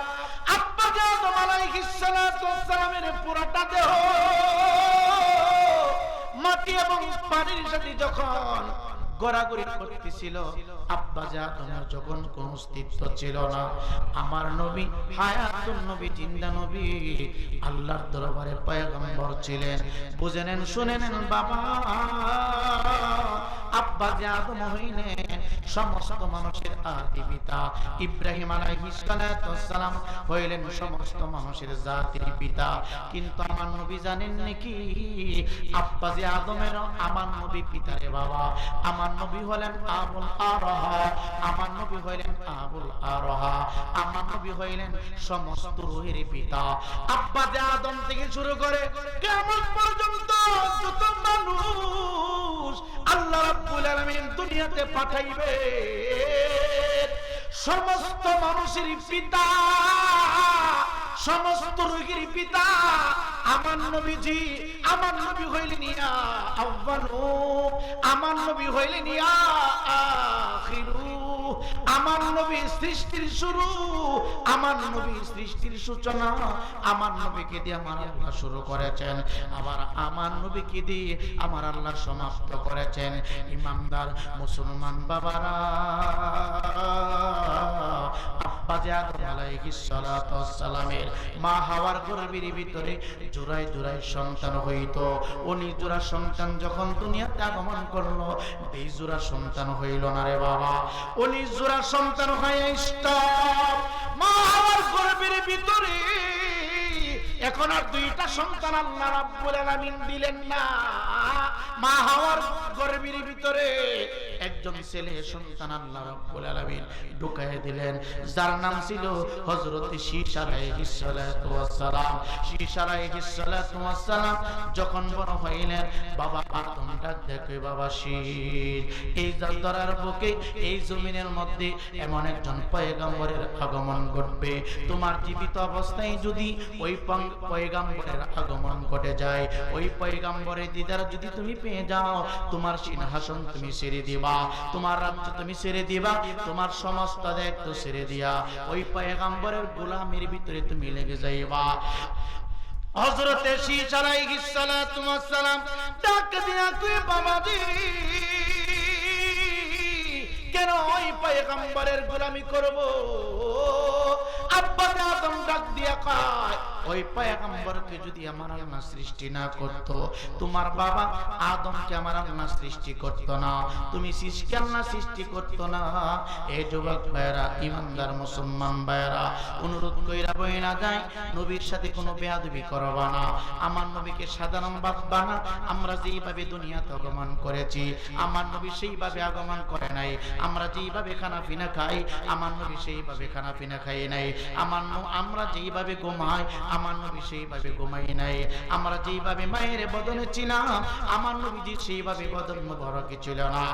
আব্বা জি আদম আলাইহিস সালাতু ওয়াস সালামের পুরোটা দেহ মাটি এবং পানির সাথে যখন গড়াগড়ি করতেছিল আব্বা জানের যখন কোন অস্তিত্ব ছিল না আমার নবী হায়াতুন নবী জিন্দা নবী আল্লাহর দরবারে পয়গম্বর ছিলেন বুঝে নেন শুনে নেন বাবা আব্বা যে আদম হইলেন সমস্ত মানুষের আদি পিতা, ইব্রাহিম আলাইহিস সালাম হইলেন সমস্ত মানুষের জাতির পিতা। কিন্তু আমার নবী জানেন নাকি আব্বা যে আদমের আমার নবী পিতারে বাবা, আমার নবী হলেন আবুল আরহা, আমার নবী হইলেন আবুল আরহা, আমার নবী হইলেন সমস্ত রূহের পিতা। আব্বা যে আদম থেকে শুরু করে কিয়ামত পর্যন্ত যত মানুষ আল্লাহ রাব্বুল আলামিন দুনিয়াতে পাঠাইবে সমস্ত মানুষের পিতা, সমস্ত রোগীর পিতা আমার নবীজি। আমার নবী হইলেন ইয়া আউয়ালু, আমার নবী হইলেন ইয়া আখিরু, আমার নবী সৃষ্টির শুরু, আমার নবী সৃষ্টির সূচনা। আমার নবীকে দিয়ে আমার আল্লাহ শুরু করেছেন, আবার আমার নবীকে দিয়ে আমার আল্লাহ সমাপ্ত করেছেন। ইমানদার মুসলমান বাবারা, আব্বা যে আদম আলাইহিস সালাতু ওয়াস সালামের মা হাওয়ার গর্ভের ভিতরে জোড়ায় জোড়ায় সন্তান হইতো। উনি জোড়া সন্তান যখন দুনিয়াতে আগমন করলো, এই জোড়া সন্তান হইল না রে বাবা। উনি জোড়া সন্তান হয়ে স্টপ মা হাওয়ার গর্ভের ভিতরে। এখন আর দুইটা সন্তান আল্লাহ রাব্বুল আলামিন দিলেন না, মা হাওয়ার গর্ভের ভিতরে একজন ছেলে সন্তান আল্লাহ রাব্বুল আলামিন ঢুকায় দিলেন, যার নাম ছিল হযরত শীস আলাইহিস সালাতু ওয়াস সালাম। শীস আলাইহিস সালাতু ওয়াস সালাম যখন বড় হইলেন, বাবা আদম ডাক দেখে, বাবা শীস, এই ধরার বুকে এই জমিনের মধ্যে এমন একজন পয়গম্বরের আগমন ঘটবে, তোমার জীবিত অবস্থায় যদি ওই পয়গম্বরের আগমন ঘটে যায়, ওই পয়গম্বরের দিদার যদি তুমি পেয়ে যাও, তোমার সিংহাসন তুমি ছেড়ে দিবা, তোমার রাজ্য তুমি ছেড়ে দিবা, তোমার সমস্ত দায়িত্ব ছেড়ে দিয়া ওই পয়গম্বরের গোলামের ভিতরে তুমি লেগে যাইবা। হযরত শীস আলাইহিস সালাতু ওয়াস সালাম ডাক দিয়া কই, বাবাজি কেন ওই পয়গম্বরের গোলামি করব? আব্বা আদম ডাক দিয়া কয়, ওই পয়গম্বরকে যদি আমার আল্লাহ সৃষ্টি না করত, তোমার বাবা আদমকে আমার আল্লাহ সৃষ্টি করত না, তুমি শীসকে আল্লাহ সৃষ্টি করত না। এই যুবক ভাইরা, ইমানদার মুসলমান ভাইরা, অনুরোধ কইরা বইনা যায়, নবীর সাথে কোনো বেয়াদবি করবা না, আমার নবীকে সাধারণ ভাববা না। আমরা যেইভাবে দুনিয়াতে আগমন করেছি, আমার নবী সেইভাবে আগমন করে নাই। আমরা যেইভাবে খানা পিনা খাই, আমার নবী সেইভাবে খানা পিনা খাই নাই। আমরা যেইভাবে ঘুমাই, আমার নবী সেইভাবে ঘুমাই নাই। আমরা যেইভাবে মায়ের বদনে ছিলাম, আমার নবীজি সেইভাবে বদন মোবারকে ছিল না।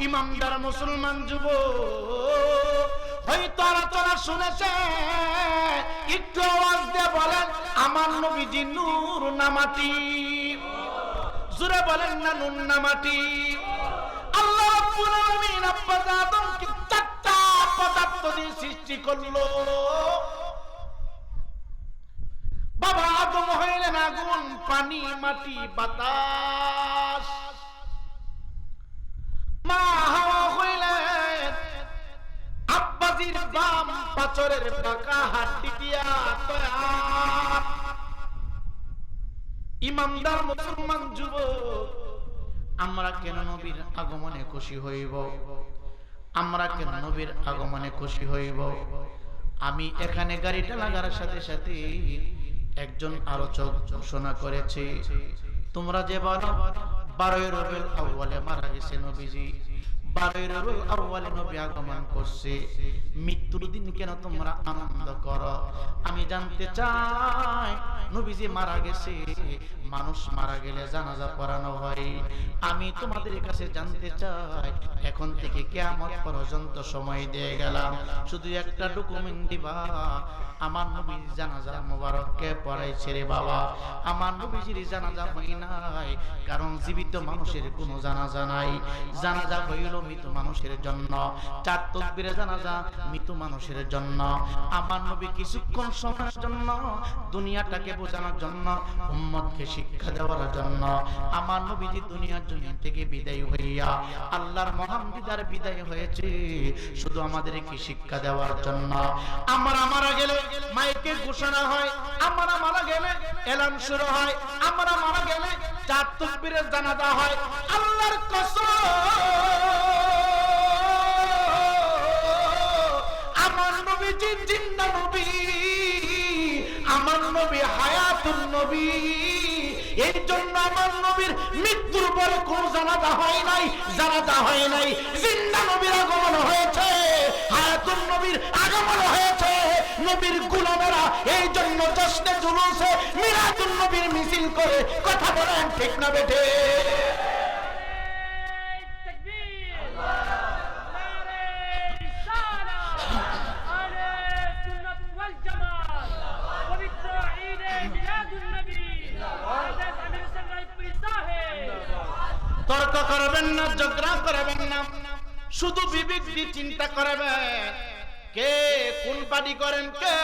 ইমানদার মুসলমান যুবক, হয়তো আলোচনা শুনেছে, একটু আওয়াজ দিয়ে বলেন, আমার নবীজি নূর না মাটি? জোরে বলেন না, নূর না মাটি? আল্লাহ রাব্বুল আলামিন আব্বা আদমকে চারটা পদার্থ দিয়ে সৃষ্টি করলো। বাবা আদম হইলেন আগুন, পানি, মাটি, বাতাস। মা হাওয়া হইলেন আব্বাজির বাম পাচরের পাকা হাড্ডি দিয়া তৈয়ার। ইমানদার মুসলমান যুবক, আমরা কেন নবীর আগমনে খুশি হইব? আমরা কেন নবীর আগমনে খুশি হইব? আমি এখানে গাড়িটা লাগার সাথে সাথে একজন আলোচক ঘোষণা করেছে, তোমরা যে বলো 12 রবিউল আউয়ালে মারা গেছে নবীজি, 12 রবিউল আউয়ালে নবী আগমন করছে, মৃত্যুর দিন কেন তোমরা আনন্দ করো? আমি জানতে চাই, নবীজি মারা গেছে, মানুষ মারা গেলে জানাজা পড়ানো হয়। আমি তোমাদের কাছে জানতে চাই, এখন থেকে কিয়ামত পর্যন্ত সময় দিয়ে গেলাম, শুধু একটা ডকুমেন্ট দিবা, আমার নবীর জানাজা মোবারক কে পড়াইছে রে বাবা? আমার নবীজির জানাজা হয় নাই, কারণ জীবিত মানুষের কোনো জানাজা নাই। জানাজা হইল মৃত মানুষের জন্য, 4 তাকবীরে জানাজা মৃত মানুষের জন্য। আমার নবী কিছুক্ষণ সময়ের জন্য, দুনিয়াটাকে বোঝানোর জন্য, উম্মতকে শিক্ষা দেওয়ার জন্য, আমার নবীজি দুনিয়ার দুনিয়া থেকে বিদায় হইয়া আল্লাহর মহান দিদার বিদায় হয়েছে, শুধু আমাদেরকে শিক্ষা দেওয়ার জন্য। আমরা মারা গেলে মাইকে ঘোষণা হয়, আমরা মারা গেলে এলান শুরু হয়, আমরা মারা গেলে চার তাকবীরে জানাজা হয়। আল্লাহর কসম, আমার নবীজি জিন্দা নবী, আমার নবী হায়াতুন নবী। এই জন্য আমার নবীর মৃত্যুর পরে কোন জানাজা হয় নাই, জানাজা হয় নাই। জিন্দা নবীর আগমন হয়েছে, হায়াতুন নবীর আগমন হয়েছে। নবীর গোলামেরা এই জন্য জশ্নে জুলুসে মিলাদুন নবীর মিছিল করে। কথা বলেন ঠিক না বেঠে? তর্ক করবেন না, ঝগড়া করবেন না, শুধু বিবেক দিয়ে চিন্তা করবেন। কে কোন পার্টি করেন, কে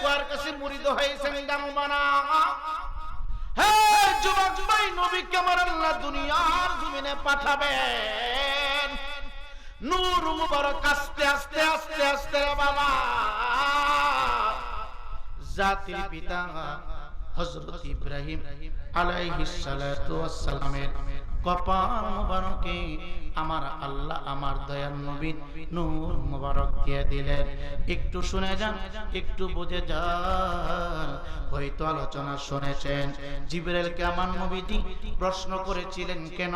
কার কাছে মুরিদ হয়েছেন জানবা না। হে যুবক ভাই, নবীকে আমার আল্লাহ দুনিয়ার জমিনে পাঠাবেন। নূর মুবারক আস্তে আস্তে আস্তে আস্তে বাবা জাতির পিতা হযরত ইব্রাহিম আলাইহিস সালাতু ওয়াস সালামের কপাল মুবারকে আমার আল্লাহ আমার দয়াল নবী নূর মুবারক দিয়ে দিলেন। একটু শুনে যান, একটু বুঝে যান। হয়তো আলোচনা শুনেছেন, জিবরাইলকে আমার নবীজি প্রশ্ন করেছিলেন কেন?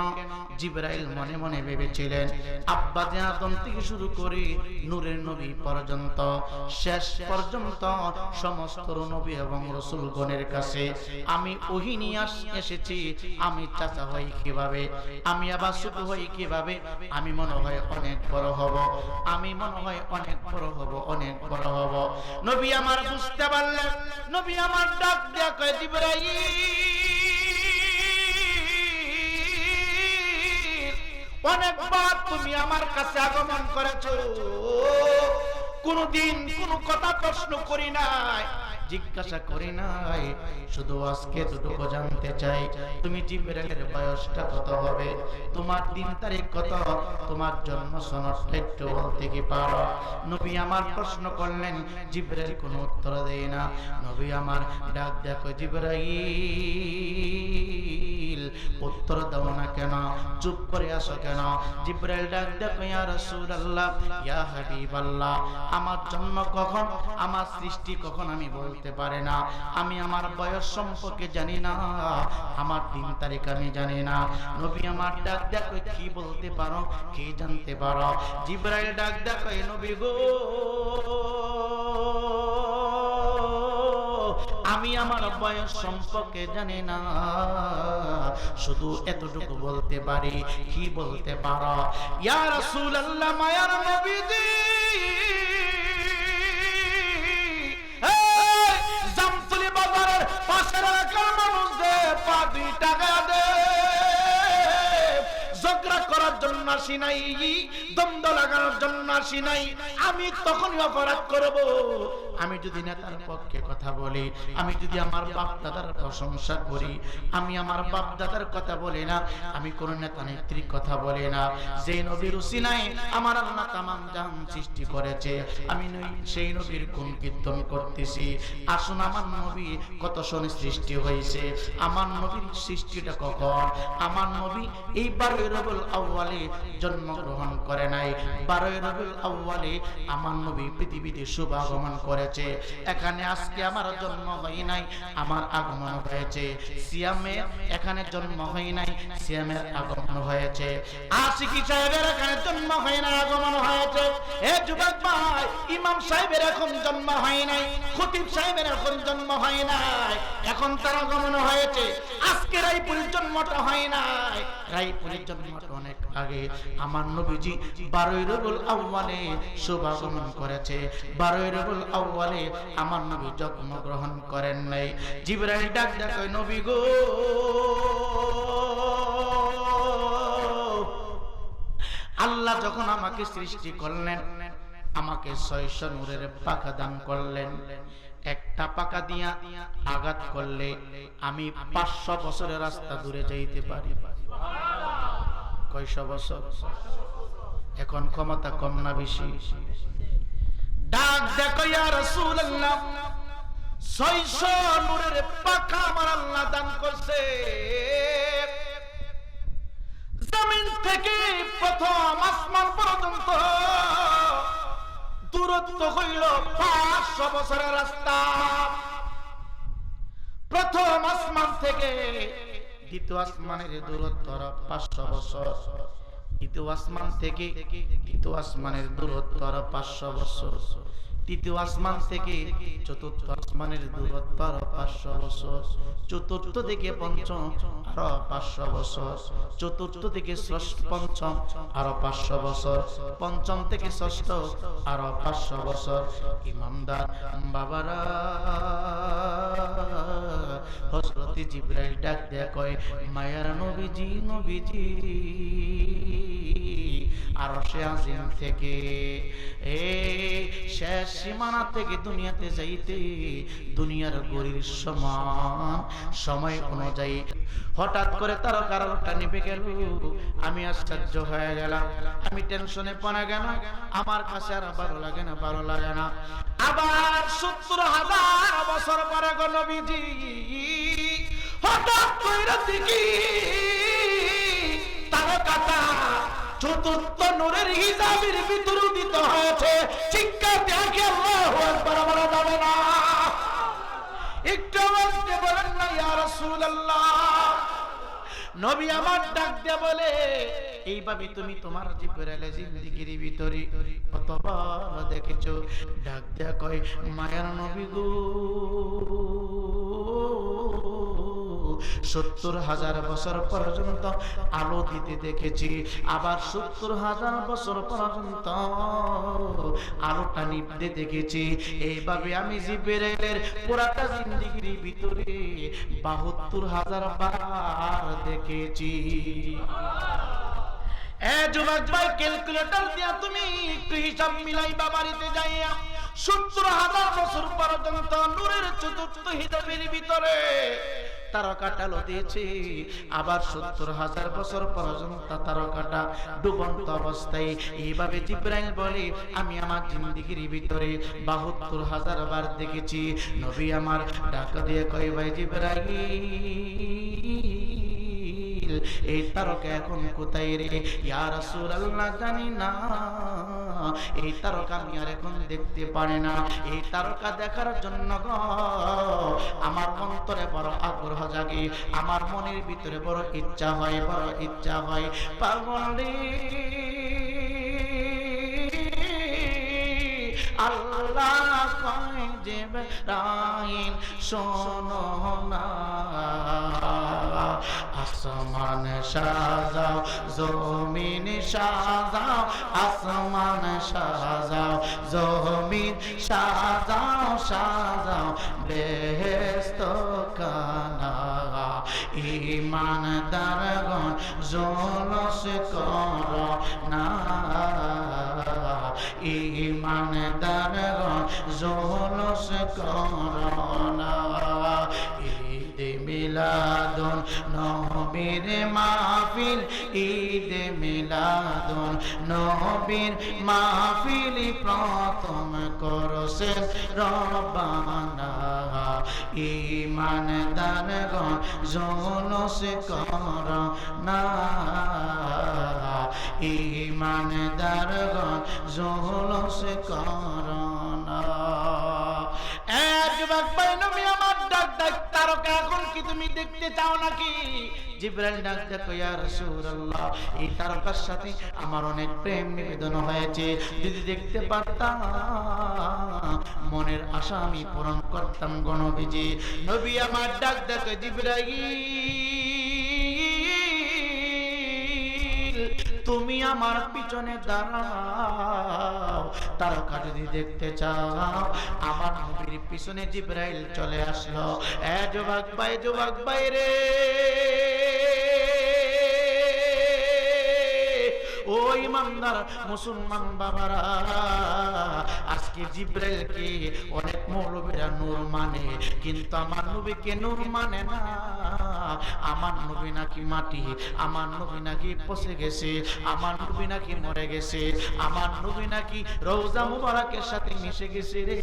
জিবরাইল মনে মনে ভেবেছিলেন আব্বা আদম থেকে শুরু করে নূরের নবী পর্যন্ত, শেষ পর্যন্ত সমস্ত নবী এবং রাসূলগণের কাছে আমি ওহী নিয়ে এসেছি। আমি চাচা হই কিভাবে, আমি আবার ছোট হই কিভাবে, আমি মনে হয় অনেক বড় হব, আমি মনে হয় অনেক বড় হব, অনেক বড় হব। নবী আমার বুঝতে পারলেন। নবী আমার ডাক দেয়া কয়, জিবরাইল অনেকবার তুমি আমার কাছে আগমন করেছো, কোনদিন কোন কথা প্রশ্ন করি নাই, জিজ্ঞাসা করি নাই। শুধু আজকে দুটো জানতে চাই, তুমি জিবরাইলের বয়সটা কত হবে, তোমার দিন তারিখ কত, তোমার জন্ম সনদ একটু বলতে কি পারো? নবী আমার প্রশ্ন করলেন, জিবরাইল কোনো উত্তর দেয় না। নবী আমার ডাক দেখো, জিবরাইল উত্তর দাও না কেন, চুপ করে আসো কেন? জিবরাইল ডাক দেখো, ইয়া রাসূলুল্লাহ, ইয়া হাবিবাল্লাহ, আমার জন্ম কখন, আমার সৃষ্টি কখন আমি বলতে পারি না। আমি আমার বয়স সম্পর্কে জানি না, আমার দিন তারিখ আমি জানি না। নবী আমার ডাক দেখো, কি বলতে পারো, কি জানতে পারো? জিবরাইল ডাক দেখো, নবী গো, আমি আমার বয়স সম্পর্কে জানি না, শুধু এতটুকু বলতে পারি। কি বলতে পারো? ইয়া রাসূলুল্লাহ, মায়ার নবীজি, জামতলি বাজারের পাশের এলাকার মানুষদের পা 2 টাকা দে, ঝগড়া করার জন্য আসি নাই, দ্বন্দ্ব লাগানোর জন্য আসি নাই। আমি তখনই অপরাধ করব আমি যদি নেতার পক্ষে কথা বলি, আমি যদি আমার বাপ দাদার প্রশংসা করি, আমি আমার বাপ দাদার কথা বলি না, আমি কোন নেতা নেত্রীর কথা বলি না। যে নবীর উসিলায় আমার আল্লাহ তামাম জাহান সৃষ্টি করেছে, আমি সেই নবীর গুণ কীর্তন করতেছি। আসুন, আমার নবী কত সনে সৃষ্টি হয়েছে, আমার নবীর সৃষ্টিটা কখন? আমার নবী এই 12 রবিউল আউয়ালে জন্মগ্রহণ করে নাই, 12 রবিউল আউয়ালে আমার নবী পৃথিবীতে শুভ আগমন করেছে। এখানে আজকে আমার জন্ম হয় নাই, আমার আগমন হয়েছে। সিয়ামে এখানে জন্ম হয় নাই, সিয়ামের আগমন হয়েছে। আশিকি সাহেবের এখানে জন্ম হয় নাই, আগমন হয়েছে। এ যুবক ভাই, ইমাম সাহেবের এখন জন্ম হয় নাই, খতিব সাহেবের এখন জন্ম হয় নাই, এখন তার আগমন হয়েছে। আজকে রায়পুরের জন্মটা হয় নাই, রায়পুরের জন্মটা অনেক আগে। আমার নবীজি 12 রবিউল আউয়ালে শুভ আগমন করেছে, 12 রবিউল আউয়ালে আমার নবী জন্মগ্রহণ করেন নাই। জিবরাইল ডাক দেখো, নবী গো, আল্লাহ যখন আমাকে সৃষ্টি করলেন, আমাকে 600 নূরের পাখা দান করলেন। একটা পাকা দিয়া আঘাত করলে আমি 500 বছরের রাস্তা দূরে যাইতে পারি। কয়শো বছর? এখন ক্ষমতা কম না বেশি? ডাক দেখো, ইয়া রাসূলুল্লাহ, 600 নূরের পাখা আমার আল্লাহ দান করছে। জমিন থেকে প্রথম আসমান পর্যন্ত দূরত্ব হইল 500 বছরের রাস্তা। প্রথম আসমান থেকে দ্বিতীয় আসমানের দূরত্ব 500 বছর, দ্বিতীয় আসমান থেকে তৃতীয় আসমানের দূরত্ব 500 বছর, তৃতীয় আসমান থেকে চতুর্থ আসমানের দূরত্ব 500 বছর, চতুর্থ থেকে পঞ্চম আরো 500 বছর, চতুর্থ থেকে পঞ্চম আরো 500 বছর, পঞ্চম থেকে ষষ্ঠ আরো 500 বছর। ইমামদার বাবারা, হযরত জিবরাইল ডাক দেয়া কয়, মায়ার নবীজি, নবীজি আরশে আজিম থেকে শেষ সীমানা থেকে দুনিয়াতে যাইতে দুনিয়ার গড়ির সমান সময় অনুযায়ী হঠাৎ করে তার কারণটা নিভে গেল। আমি আশ্চর্য হয়ে গেলাম, আমি টেনশনে পড়ে গেলাম। আমার কাছে আর ভালো লাগে না, ভালো লাগে না। আবার 70,000 বছর পরে গো নবীজি হঠাৎ করে দেখি তারকাটা চতুর্থ নূরের হিজাবের ভিতর উদিত হয়েছে। চিৎকার দেখে আল্লাহু আকবার বলা যাবে না? একটু বলতে বলেন না ইয়া রাসূলুল্লাহ। নবী আমার ডাক দিয়ে বলে, এইভাবে তুমি তোমার জিবরাইলের জিন্দেগির ভিতরে কতবার দেখেছো? ডাক দেয়া কয়, মায়ার নবী গো, 70,000 বছর পর্যন্ত আলো দিতে দেখেছি, আবার 70,000 বছর পর্যন্ত আলোটা নিভতে দেখেছি। এইভাবে আমি জিবরাইলের পুরাটা জিন্দেগির ভিতরে 72,000 বার দেখেছি। যুবক ভাই, ক্যালকুলেটর দিয়া তুমি একটু হিসাব মিলাইবা বাড়িতে যাইয়া। 70,000 বছর পর্যন্ত নূরের চতুর্থ হিজাবের ভিতরে তারকাটা আলো দিয়েছে, আবার 70,000 বছর পর্যন্ত তারকাটা ডুবন্ত অবস্থায়। এইভাবে জিবরাইল বলে, আমি আমার জিন্দেগির ভিতরে 72,000 বার দেখেছি। নবী আমার ডাক দিয়ে কয়, ভাই জিবরাইল, এই তারকা এখন কোথায় রে? ইয়া রাসূলুল্লাহ, জানি না, এই তারকা আমি আর এখন দেখতে পারি না। এই তারকা দেখার জন্য আমার অন্তরে বড় আগ্রহ জাগে, আমার মনের ভিতরে বড় ইচ্ছা হয়, বড় ইচ্ছা হয়। পাগল রে, আল্লাহ কয় জিবরাইল শোনো না, আসমান সাজাও, জমিন সাজাও, আসমান সাজাও, জমিন সাজাও, সাজাও বেহেশত খানা। ঈমানদারগণ জলস করো না, ঈমানদারগণ জলস করো না। ঈদে মিলাদুন নবীর মাহফিল, ঈদে মিলাদুন নবীর মাহফিল প্রথম করছেন রব্বানা। ঈমানদারগণ জলস করো না, ঈমানদারগণ জলস করো না। যুবক ভাই, নবী আমার ডাক ডাক, তারকা এখন কি তুমি দেখতে চাও নাকি? জিবরাইল ডাক দেখো, ইয়া রাসূলুল্লাহ, এই তারকার সাথে আমার অনেক প্রেম নিবেদন হয়েছে, যদি দেখতে পারতাম মনের আশা আমি পূরণ করতাম গো নবীজি। নবী আমার ডাক দেখো, জিবরাইল তুমি আমার পিছনে দাঁড়াও, তারকা যদি দেখতে চাও। আমার নবীর পিছনে জিবরাইল চলে আসলো। যুবক ভাই, যুবক ভাই রে, ও ইমানদার মুসলমান বাবারা, আজকে জিবরাইলকে অনেক মৌলবীরা নূর মানে, কিন্তু আমার নবীকে নূর মানে না। আমার নবী নাকি মাটি, আমার নবী নাকি পচে গেছে, আমার নবী নাকি মরে গেছে, আমার নবী নাকি রওজা মুবারকের সাথে মিশে গেছে রে।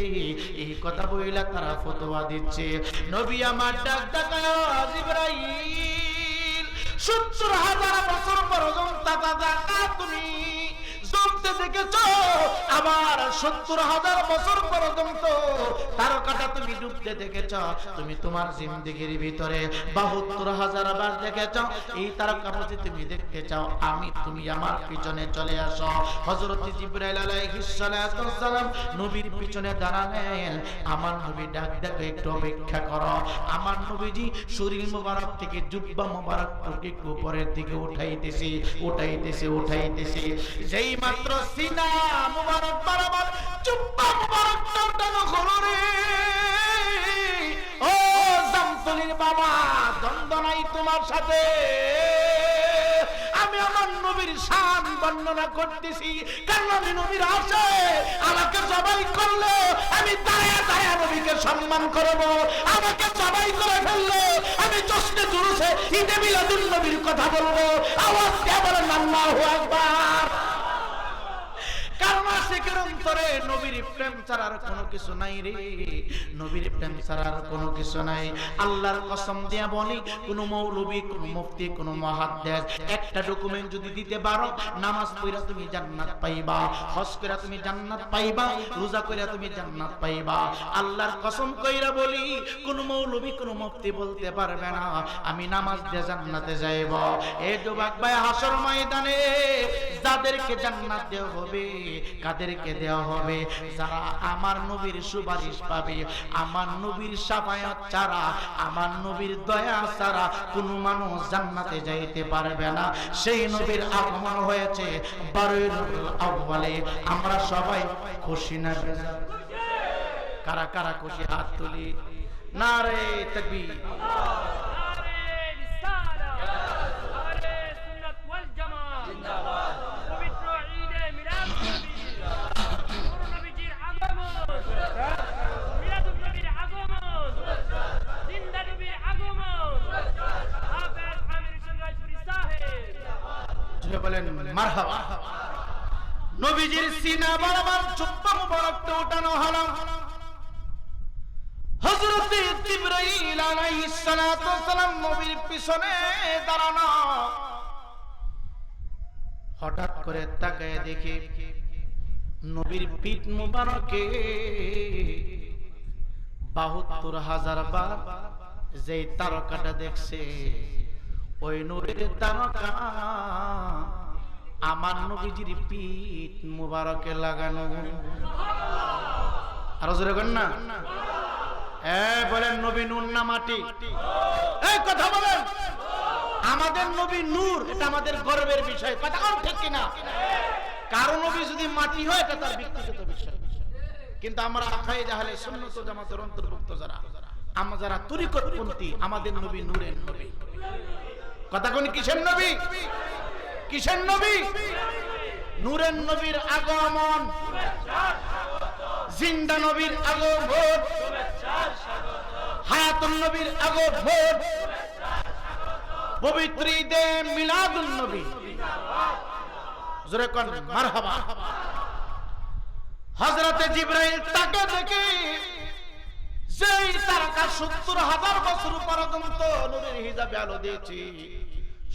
এই কথা বইলা তারা ফতোয়া দিচ্ছে। নবী আমার ডাক ডাকায় জিবরাইল ৭০,০০০ বছর পর্যন্ত দাদা তুমি জ্বলতে দেখেছ, আবার ৭০,০০০ বছর পর্যন্ত তারকাটা তুমি ডুবতে দেখেছ। তুমি তোমার জিন্দেগির ভিতরে ৭২,০০০ বার দেখেছ। এই তারকাটা তুমি দেখতে চাও, আমি তুমি আমার পিছনে চলে আসো। হযরত জিবরাইল আলাইহিস সালাতু সালাম নবীর পিছনে দাঁড়ালেন। আমার নবী ডাক ডাকে একটু অপেক্ষা করো। আমার নবীজি শরীর মোবারক থেকে জুব্বা মোবারক একটু উপরের দিকে উঠাইতেছে, যেই মাত্র সিনা মুবারক বরাবর জুব্বা মুবারক টানো হলো রে। ও জামতলির বাবা, দ্বন্দ্ব নাই তোমার সাথে। আমি আমার নবীর শান বর্ণনা করতেছি, কারণ আমি নবীর আসে আমাকে জবাই করলো, আমি দাঁড়ায় দাঁড়ায় নবীকে সম্মান করব। আমাকে জবাই করে ফেললো, আমি জশ্নে জুলুসে ঈদে মিলাদুন নবীর কথা বলবো। আওয়াজ দিয়ে বলেন আল্লাহু আকবার। কারণ আশিকের অন্তরে নবীর প্রেম ছাড়ার কোনো কিছু নাই রে, নবীর প্রেম ছাড়ার কোনো কিছু নাই। আল্লাহর কসম দিয়া বলি, কোন মৌলবী, কোন মুফতি, কোন মুহাদ্দিস একটা ডকুমেন্ট যদি দিতে পারো, নামাজ পড়া তুমি জান্নাত পাইবা, হজ কইরা তুমি জান্নাত পাইবা, রোজা কইরা তুমি জান্নাত পাইবা। আল্লাহর কসম কইরা বলি, কোন মৌলবী, কোন মুফতি বলতে পারবে না আমি নামাজ দিয়ে জান্নাতে যাইব। এই যুবক ভাই, হাসর ময়দানে যাদেরকে জান্নাত দেওয়া হবে, কাদেরকে দেওয়া হবে? যারা আমার নবীর সুপারিশ পাবে। আমার নবীর শাফায়াত ছাড়া, আমার নবীর দয়া ছাড়া কোন মানুষ জান্নাতে যাইতে পারবে না। সেই নবীর আগমন হয়েছে 12 রবিউল আউয়ালে। আমরা সবাই খুশি না বেজার? কারা কারা খুশি হাত তুলি। নারে তাকবীর। বলেন মারহাবা। নবীজির সিনা বরাবর জুব্বা মুবারকটা উঠানো হলো। হযরত জিবরাইল আলাইহিস সালাতু সালাম নবীর পিছনে দাঁড়ানো। হঠাৎ করে তাকায় দেখে নবীর পিঠ মুবারকে ৭২,০০০ বার যেই তারকাটা দেখছে, ওই নূরের তারকা আমার নবীজির পিঠ মুবারকে লাগানো। আরো জোরে করেন না। বলেন নবী নূর না মাটি? এই কথা বলেন। আমাদের নবী নূর, এটা আমাদের গর্বের বিষয়। কথা কোন ঠিক কিনা? কারণ নবী যদি মাটি হয় এটা তার ব্যক্তিগত বিষয়, কিন্তু আমরা আকাইদে আহলে সুন্নাত ওয়াল জামাতের অন্তর্ভুক্ত যারা, আমরা যারা তরিকতপন্থী, আমাদের নবী নূরের নবী। কথা কোন কিসের নবী? কিসের নবী? নূরের নবীর আগমন, জিন্দা নবীর আগমন, হায়াতুন নবীর আগমন, পবিত্র ঈদে মিলাদুন নবী। জোরে কোন মারহাবা। হযরত জিবরাইল তাকে দেখে যেই তারকা ৭০,০০০ বছর পর্যন্ত নূরের হিজাবে আলো দিয়েছে,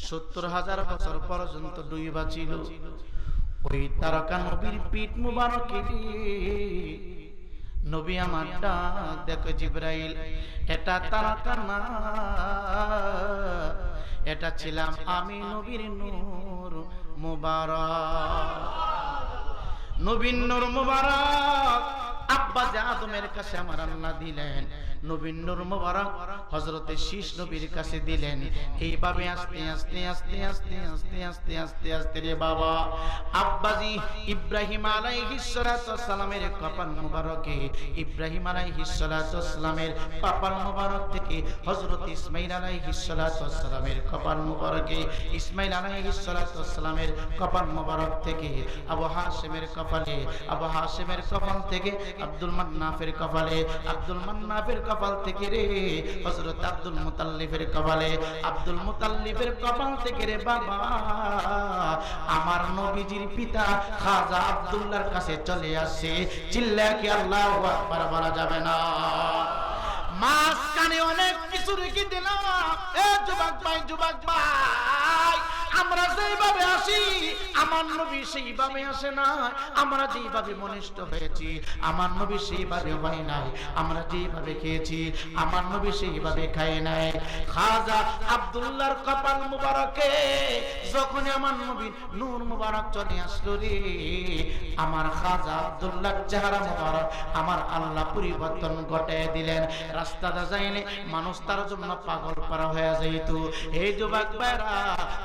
৭০,০০০ বছর পর্যন্ত ডুইবা ছিল, ওই তারকা নবীর পিঠ মুবারকে নবী আমার ডাক দেখো জিবরাইল, এটা তারকা না, এটা ছিলাম আমি নবীর নূর মুবারক। নবীর নূর মুবারক আব্বা যে আদমের কাছে আমার আল্লাহ দিলেন, নবীর নূর মুবারক হযরতে শীষ নবীর কাছে দিলেন। এইভাবে আস্তে আস্তে আস্তে আস্তে আস্তে আস্তে আস্তে আস্তে রে বাবা আব্বাজি ইব্রাহিম আলাইহিস সালাতু ওয়াস সালামের কপাল মুবারকে, ইব্রাহিম আলাইহিস সালাতু ওয়াস সালামের কপাল মুবারক থেকে হযরত ইসমাঈল আলাইহিস সালাতু ওয়াস সালামের কপাল মুবারকে, ইসমাঈল আলাইহিস সালাতু ওয়াস সালামের কপাল মুবারক থেকে আবু হাশিমের কপালে, আবু হাশিমের কপাল থেকে আব্দুল মান্নাফের কপালে, আব্দুল মান্নাফের কপাল থেকে রে হযরত আব্দুল মুতাল্লিবের কপালে, আব্দুল মুতাল্লিবের কপাল থেকে রে বাবা আমার নবীজির পিতা খাজা আব্দুল্লাহর কাছে চলে আসে। চিল্লা কি আল্লাহু আকবার বলা যাবে না? মাঝখানে অনেক কিছু রেখে দিলাম। এ যুবক ভাই, যুবক ভাই, আমরা যেভাবে আসি আমার নবী সেইভাবে আসে না। আমরা যেভাবে মনিষ্ঠ হয়েছি আমার নবী সেইভাবে হয় নাই। আমরা যেভাবে খেয়েছি আমার নবী সেইভাবে খায় নাই। খাজা আব্দুল্লাহর কপাল মুবারকে যখন আমার নবীর নূর মুবারক চলে আসলো রে, আমার খাজা আব্দুল্লাহর চেহারা মুবারক আমার আল্লাহ পরিবর্তন ঘটায় দিলেন। রাস্তাটা যাইলে মানুষ তার জন্য পাগল পারা হয়ে যাইত। এই যুবক ভাইরা,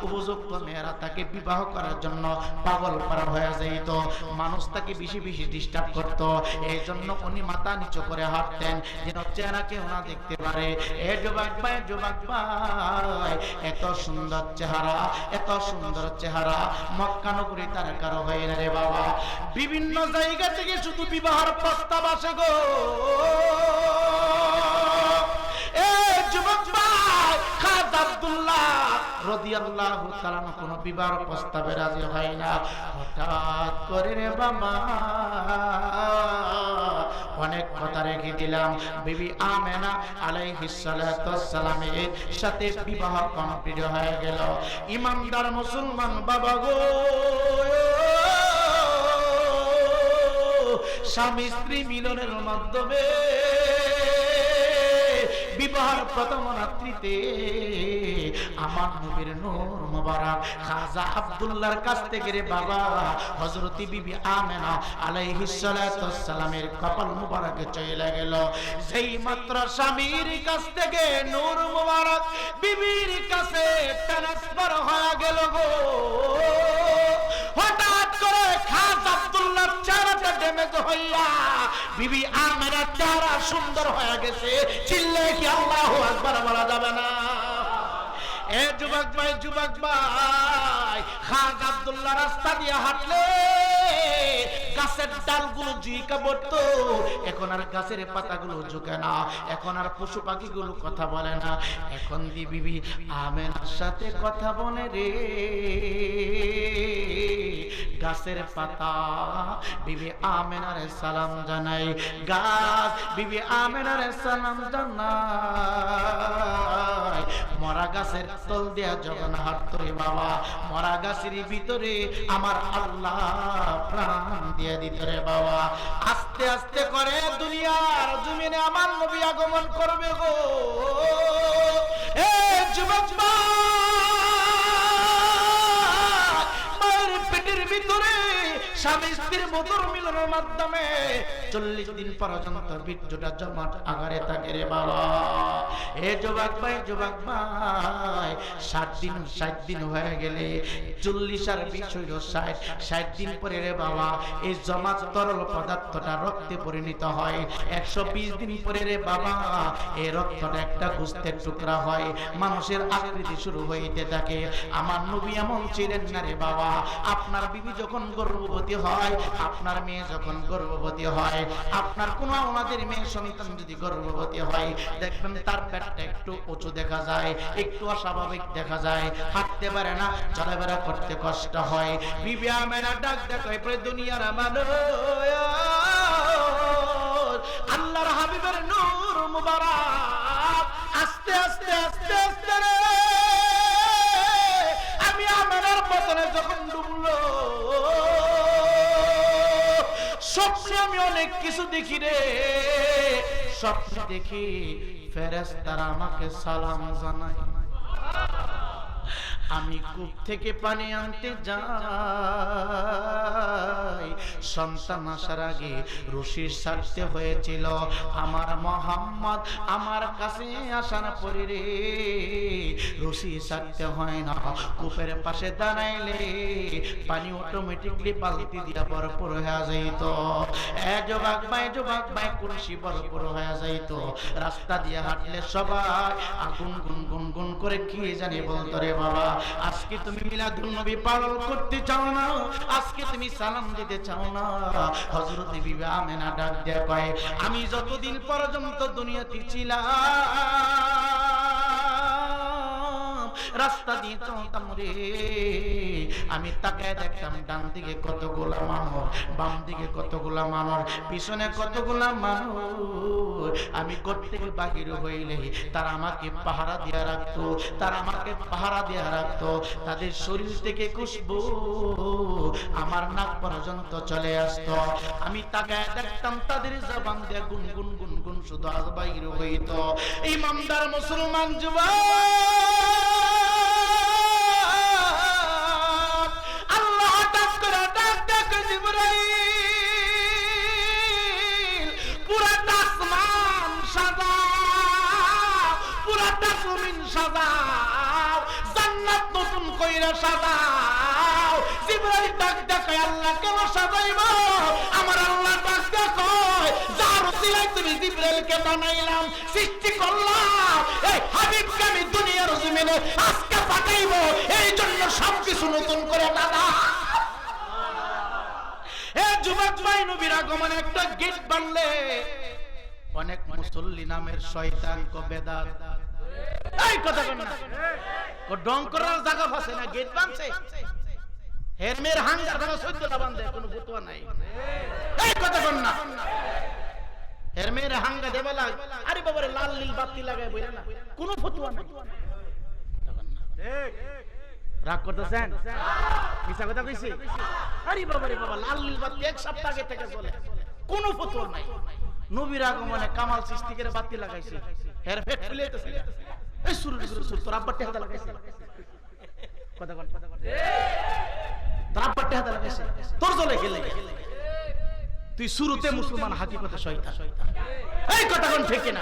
উপযুক্ত মেয়েরা তাকে বিবাহ করার জন্য পাগল পারা হয়ে যাইত। মানুষ তাকে বেশি বেশি ডিস্টার্ব করত। এই জন্য উনি মাথা নিচু করে হাঁটতেন যেন চেহারা কেউ না দেখতে পারে। এ যুবক ভাই, যুবক ভাই, এত সুন্দর চেহারা, এত সুন্দর চেহারা মক্কা নগরী তার কারো হয় না রে বাবা। বিভিন্ন জায়গা থেকে শুধু বিবাহের প্রস্তাব আসে গো। যুবক ভাই, খাজা আব্দুল্লাহ রাদিয়াল্লাহু তাআলা কোনো বিবাহের প্রস্তাবে রাজি হয় না। হঠাৎ করে রে বাবা অনেক কথা রেখে দিলাম। বিবি আমেনা আলাইহিস সালাতু ওয়াস সালামের সাথে বিবাহ কমপ্লিট হয়ে গেল। ইমানদার মুসলমান বাবা গো, স্বামী স্ত্রী মিলনের মাধ্যমে বিবাহের প্রথম রাত্রিতে আমার নবীর নূর মুবারক খাজা আব্দুল্লাহর কাছ থেকে রে বাবা হযরত বিবি আমেনা আলাইহিস সালাতু ওয়াস সালামের কপাল মুবারকে চলে গেল। সেই মাত্র স্বামীর কাছ থেকে নূর মুবারক বিবির কাছে ট্রান্সফার হয়ে গেল গো। হঠাৎ করে খাজা আব্দুল্লাহর চেহারাটা ড্যামেজ হইয়া বিবি আমেনার চেহারা সুন্দর হয়ে গেছে। চিল্লে কি আল্লাহু আকবার বলা যাবে না? এ যুবক ভাই, যুবক ভাই, খাজা আব্দুল্লাহ রাস্তা দিয়ে হাঁটলে গাছের ডালগুলো ঝুঁকা পড়তো। এখন আর গাছের পাতাগুলো ঝুঁকে না, এখন আর পশু পাখিগুলো কথা বলে না। এখন বিবি আমেনার সাথে কথা বলে রে গাছের পাতা বিবি আমেনারে সালাম জানাই, গাছ বিবি আমেনারে সালাম জানাই। মরা গাছের তল দিয়া যখন হাঁটতো রে বাবা, মরা গাছের ভিতরে আমার আল্লাহ প্রাণ দিয়ে দিত রে বাবা। আস্তে আস্তে করে দুনিয়ার জমিনে আমার নবী আগমন করবে গো। এ যুবক মায়ের পেটের ভিতরে স্বামী স্ত্রীর মধুর মিলনের মাধ্যমে 40 দিন পর্যন্ত বীর্যটা জমাট আকারে থাকে রে বাবা। এ যুবক ভাই, যুবক ভাই, 60 দিন হয়ে গেলে 40 আর 20 হইল 60 দিন পরে রে বাবা এই জমাট তরল পদার্থটা রক্তে পরিণত হয়। 120 দিন পরে রে বাবা এই রক্তটা একটা গোস্তের টুকরা হয়, মানুষের আকৃতি শুরু হইতে থাকে। আমার নবী এমন ছিলেন না রে বাবা। আপনার বিবি যখন গর্ভবতী হয়, আপনার মেয়ে যখন গর্ভবতী হয়, আপনার কোনো আমাদের মেয়ে সন্তান যদি গর্ভবতী হয়, দেখবেন তার পেটটা একটু উঁচু দেখা যায়, একটু অস্বাভাবিক দেখা যায়, হাঁটতে পারে না, চলাফেরা করতে কষ্ট হয়। বিবি আমেনা ডাক দেখায় পরে দুনিয়ার মানুষ আল্লাহর হাবিবের নূর মুবারক আস্তে আস্তে আস্তে আস্তে রে আমি আমেনার বদনে যখন ডুবলো, স্বপ্নে আমি অনেক কিছু দেখি রে। স্বপ্নে দেখি ফেরেশতারা আমাকে সালাম জানায়। আমি কূপ থেকে পানি আনতে যাই, সন্তান আসার আগে রশি ছাড়তে হয়েছিল। আমার মোহাম্মদ আমার কাছে আসার পরে রে রশি ছাড়তে হয় না, কূপের পাশে দাঁড়াইলে পানি অটোমেটিকলি বালতি দিয়া ভরপুর হয়ে যাইত। যুবক ভাই কুলসি ভরপুর হয়ে যাইত। রাস্তা দিয়ে হাঁটলে সবাই আগুন গুন গুন গুন করে কি জানি বলতো, রে বাবা আজকে তুমি মিলাদুন নবী পালন করতে চাও না, আজকে তুমি সালাম দিতে চাও না। হযরত বিবি আমেনা ডাক দিয়ে কয়, আমি যতদিন পর্যন্ত দুনিয়াতে ছিলাম রাস্তা দিয়ে চলতাম রে, আমি তাকায় দেখতাম ডান দিকে কতগুলা মানুষ, বাম দিকে কতগুলা মানুষ, পিছনে কতগুলা মানুষ। আমি ঘর থেকে বাহির হইলে তারা আমাকে পাহারা দিয়ে রাখতো, তারা আমাকে পাহারা দিয়ে রাখতো। তাদের শরীর থেকে খুশবু আমার নাক পর্যন্ত চলে আসতো। আমি তাকায় দেখতাম তাদের জবান দিয়ে গুনগুন গুনগুন শুধু আজ বাহির হইত। ইমানদার মুসলমান যুবক, সাজাও, জান্নাত নতুন কইরা সাজাও। জিবরাইল ডাক দেখায়, আল্লাহ কেন সাজাইবো? আমার আল্লাহ ডাক দেখায়, যার উসিলায় তুমি জিবরাইলকে বানাইলাম, সৃষ্টি করলাম, এই হাবিবকে আমি দুনিয়ার জমিনে আজকে পাঠাইবো, এই জন্য সবকিছু নতুন করে দাদা। হে যুবক ভাই, নবীর আগমনে একটা গেট বানলে অনেক মুসল্লি নামের শয়তান কো বেদাত, এই কথা বল না, ও ডং করার জায়গা ফাসে না, গেট বানছে। হেরমের হাঙ্গার ভাঙা 14টা বান্ধে, কোনো ফতোয়া নাই। এই কথা বল না, হেরমের হাঙ্গা দেবা লাগ, আরে বাবারে লাল নীল বাতি লাগায় বইরা না, কোনো ফতোয়া নাই। ঠিক রাগ করতেছেন? মিছা কথা কইছি? আরে বাবারে বাবা, লাল নীল বাতি এক সপ্তাহ আগে থেকে চলে, কোনো ফতোয়া নাই। নবীর আগমনে কামাল সৃষ্টিকের বাতি লাগাইছে, হের ফেট ফুলেতেছে। এই সুর সুর তোর আব্বার টেহাদা লাগাইছে, কথা বল, তোর আব্বার টেহাদা লাগাইছে, তোর জলে গেলে তুই শুরুতে মুসলমান, হাকিকতে শয়তান। এই কথা কোন ঠিক না?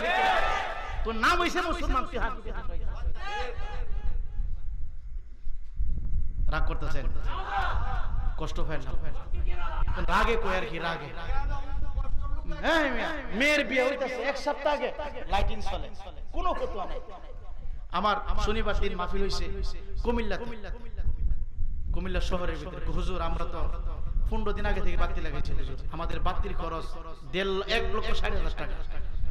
তোর নাম হইছে মুসলমান, তুই হাকিকতে শয়তান। রাগ করতেছেন? কষ্ট হয় না? রাগে কই আর কি, রাগে মেয়ের বিয়ে হইতেছে এক সপ্তাহ আগে, লাইটিং চলে, কোনো ফতোয়া নাই। আমার শনিবার দিন মাহফিল হইছে কুমিল্লা শহরের ভিতরে। হুজুর আমরা তো 15 দিন আগে থেকে বাতি লাগাইছি হুজুর, আমাদের বাতির খরচ 1,60,000 টাকা।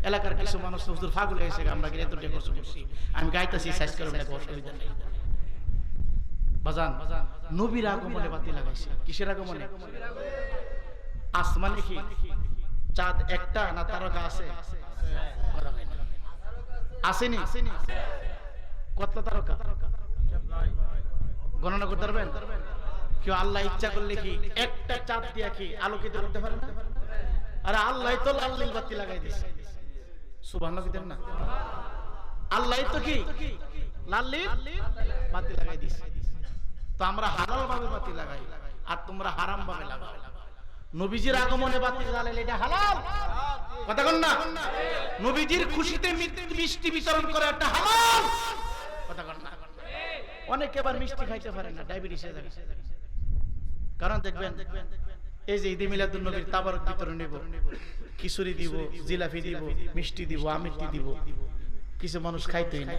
এলাকার কিছু মানুষ হুজুর পাগল হয়ে গেছে, আমরা গিয়ে এত টাকা খরচ করছি। আমি গাইতাছি, সাইজ করে না, অসুবিধা নেই। বাজান, নবীর আগমনে বাতি লাগাইছি। কিসের আগমনে? আসমানে কি চাঁদ একটা না তারকা আছে? আসেনি? কত তারকা গণনা করতে পারবেন? কেউ আল্লাহ ইচ্ছা করলে কি একটা চাঁদ দিয়া কি আলোকিত করতে পারে না? আরে আল্লাহ তো লাল নীল বাতি লাগাই দিয়েছে। সুবহানাল্লাহ দিতেন না? আল্লাহ তো কি লাল নীল বাতি লাগাই দিয়েছে। তো আমরা হালাল ভাবে বাতি লাগাই, আর তোমরা হারাম ভাবে লাগাও। নবীজির আগমনে বাতি জ্বালাইলে এটা হালাল, কথা বল না? নবীজির খুশিতে মিষ্টি বিতরণ করে একটা হালাল, কথা বল না? অনেকে আবার মিষ্টি খাইতে পারে না, ডায়াবেটিস হয়ে যাবে। কারণ দেখবেন এই যে ঈদে মিলাদুন নবীর তাবারক বিতরণ নিব, খিচুড়ি দিব, জিলাপি দিব, মিষ্টি দিব, আমিরটি দিব, কিছু মানুষ খাইতেই না,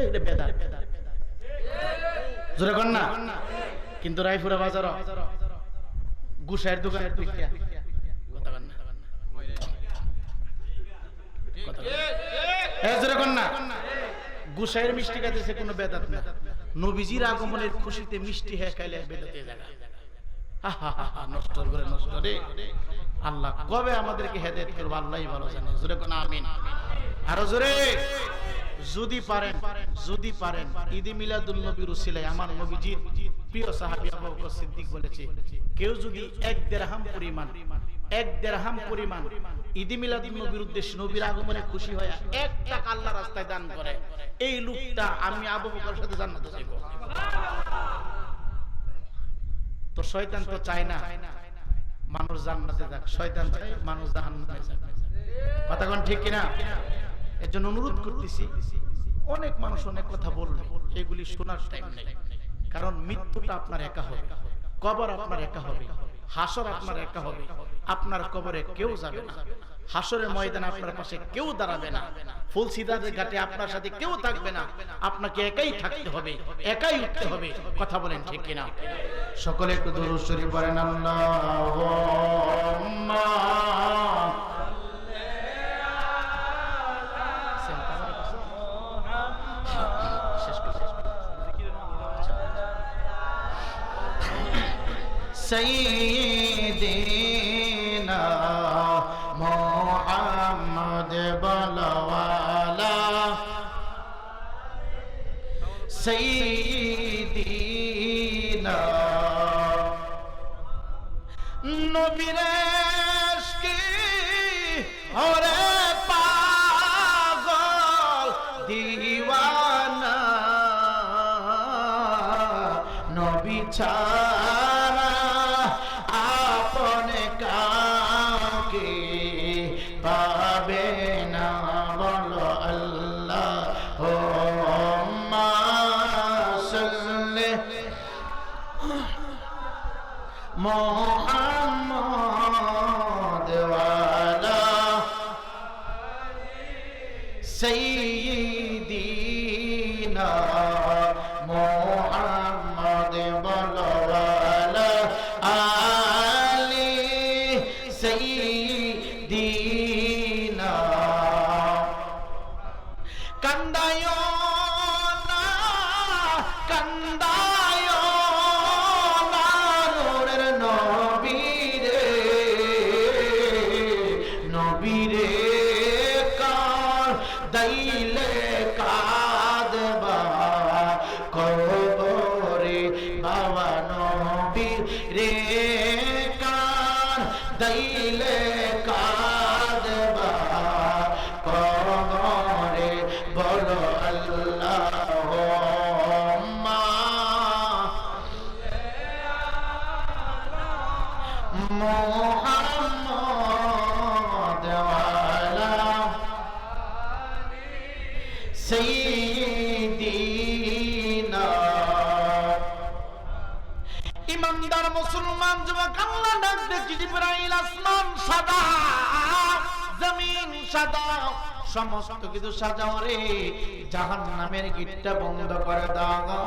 এটা বেদাত। জোরে কর না? কিন্তু রায়পুরা বাজার গুসাইয়ের দোকানের পিঠা, কথা বল না? জোরে কর না? গুসাইয়ের মিষ্টি খাইতেছে কোনো বেদাত না। নবীজির আগমনের খুশিতে মিষ্টি হ্যাঁ খাইলে বেদাতে জায়গা। নষ্ট করে নষ্ট রে। আল্লাহ কবে আমাদেরকে হেদায়েত করবে আল্লাহই ভালো জানে। জোরে কোন আমিন। আরো জোরে। যদি পারেন ঈদে মিলাদুন নবীর উসিলায় আমার নবীজির প্রিয় সাহাবী আবু বকর সিদ্দিক বলেছে, কেউ যদি 1 দিরহাম পরিমাণ এক দিরহাম পরিমাণ ঈদ মিলাদুন নবীর উদ্দেশ্যে নবীর আগমনে খুশি হয়ে 1 টাকা আল্লাহর রাস্তায় দান করে, এই লোকটা আমি আবু বকরের সাথে জান্নাতে যাইব। তো শয়তান তো চায় না মানুষ জান্নাতে যাক, শয়তান চায় মানুষ জাহান্নামে যাক। কথা কোন ঠিক কিনা? এর জন্য অনুরোধ করতেছি, অনেক মানুষ অনেক কথা বলবে, এগুলি শোনার টাইম নেই। কারণ মৃত্যুটা আপনার একা হবে, কবর আপনার একা হবে, হাসর আপনার একা হবে। আপনার কবরে কেউ যাবে না, হাসরের ময়দানে আপনার পাশে কেউ দাঁড়াবে না, ফুলসিরাতের ঘাটে আপনার সাথে কেউ থাকবে না। আপনাকে একাই থাকতে হবে, একাই উঠতে হবে। কথা বলেন ঠিক কিনা? সকলে একটু দুরূদ শরীফ পড়েন। আল্লাহুম্মা সাইয়্যিদিনা মুহাম্মদ বলওয়ালা সাইয়্যিদিনা নবীর ইশকে ওরে পাগল দিওয়ানা নবী ছাড়া আপনে কাউকে পাবে না। বলো আল্লাহুম্মা সাল্লি মুহাম্মদ ওয়ালা সাইয়্যিদিনা মুহাম্মদ বলওয়ালা আলি সাইয়্যিদিনা। কান্দায়ো না কান্দায়ো না নূরের নবীরে নবীরে কার দাইলে কাঁদবা কবরে বাবা নবীরে কার দাইলে কাঁদবা কবরে। বলো আল্লাহুম্মা মুহাম্মদ ওয়ালা সাইয়্যিদিনা। ইমানদার মুসলমান যুবক আল্লাহ ডাকতে জিবরাইল, আসমান সাদা জমিন সাদা সমস্ত কিছু সাজাও রে, জাহান্নামের গেটটা বন্ধ করে দাও,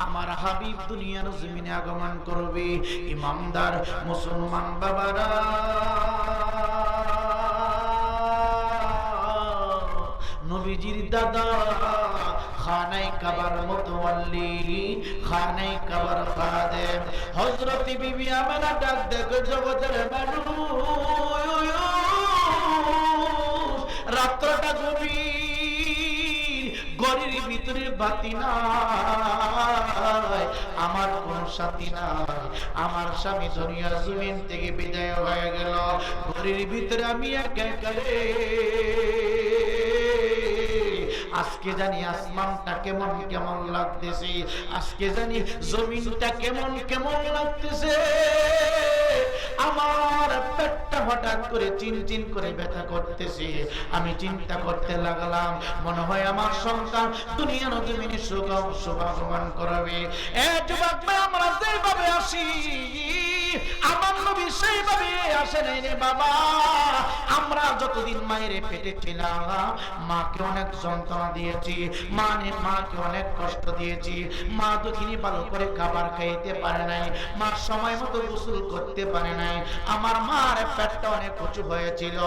আমার হাবিব দুনিয়ার জমিনে আগমন করবে। ইমানদার মুসলমান বাবারা নবীজির দাদা খানায়ে কাবার মুতাওয়াল্লি, খানায়ে কাবার খাদেম হযরত বিবি আমেনা ডাক দেখো, জগতের মানুষ রাত্রটা গভীর, ঘরের ভিতরে বাতি নাই, আমার কোন সাথী নাই, আমার স্বামী দুনিয়ার জমিন থেকে বিদায় হয়ে গেল, ঘরের ভিতরে আমি একা একা রে। আজকে জানি আসমানটা কেমন কেমন লাগতেছে, আজকে জানি জমিনটা কেমন কেমন লাগতেছে। আমার পেটটা হঠাৎ করে চিনচিন করে ব্যথা করতেছে। আমি চিন্তা করতে লাগলাম, মনে হয় আমার সন্তান দুনিয়ার জমিনে শুভাগমন করবে। যুবক আমরা যেভাবে আসি আমার নবী সেইভাবে আসে নাই রে বাবা। আমরা যতদিন মায়ের পেটে ছিলাম মাকে অনেক যন্ত্রণা দিয়েছি, মাকে অনেক কষ্ট দিয়েছি। মা দুঃখিনী ভালো করে খাবার খাইতে পারে নাই, মা সময় মতো গোসল করতে পারে নাই, আমার মার পেটটা অনেক উঁচু হয়েছিল।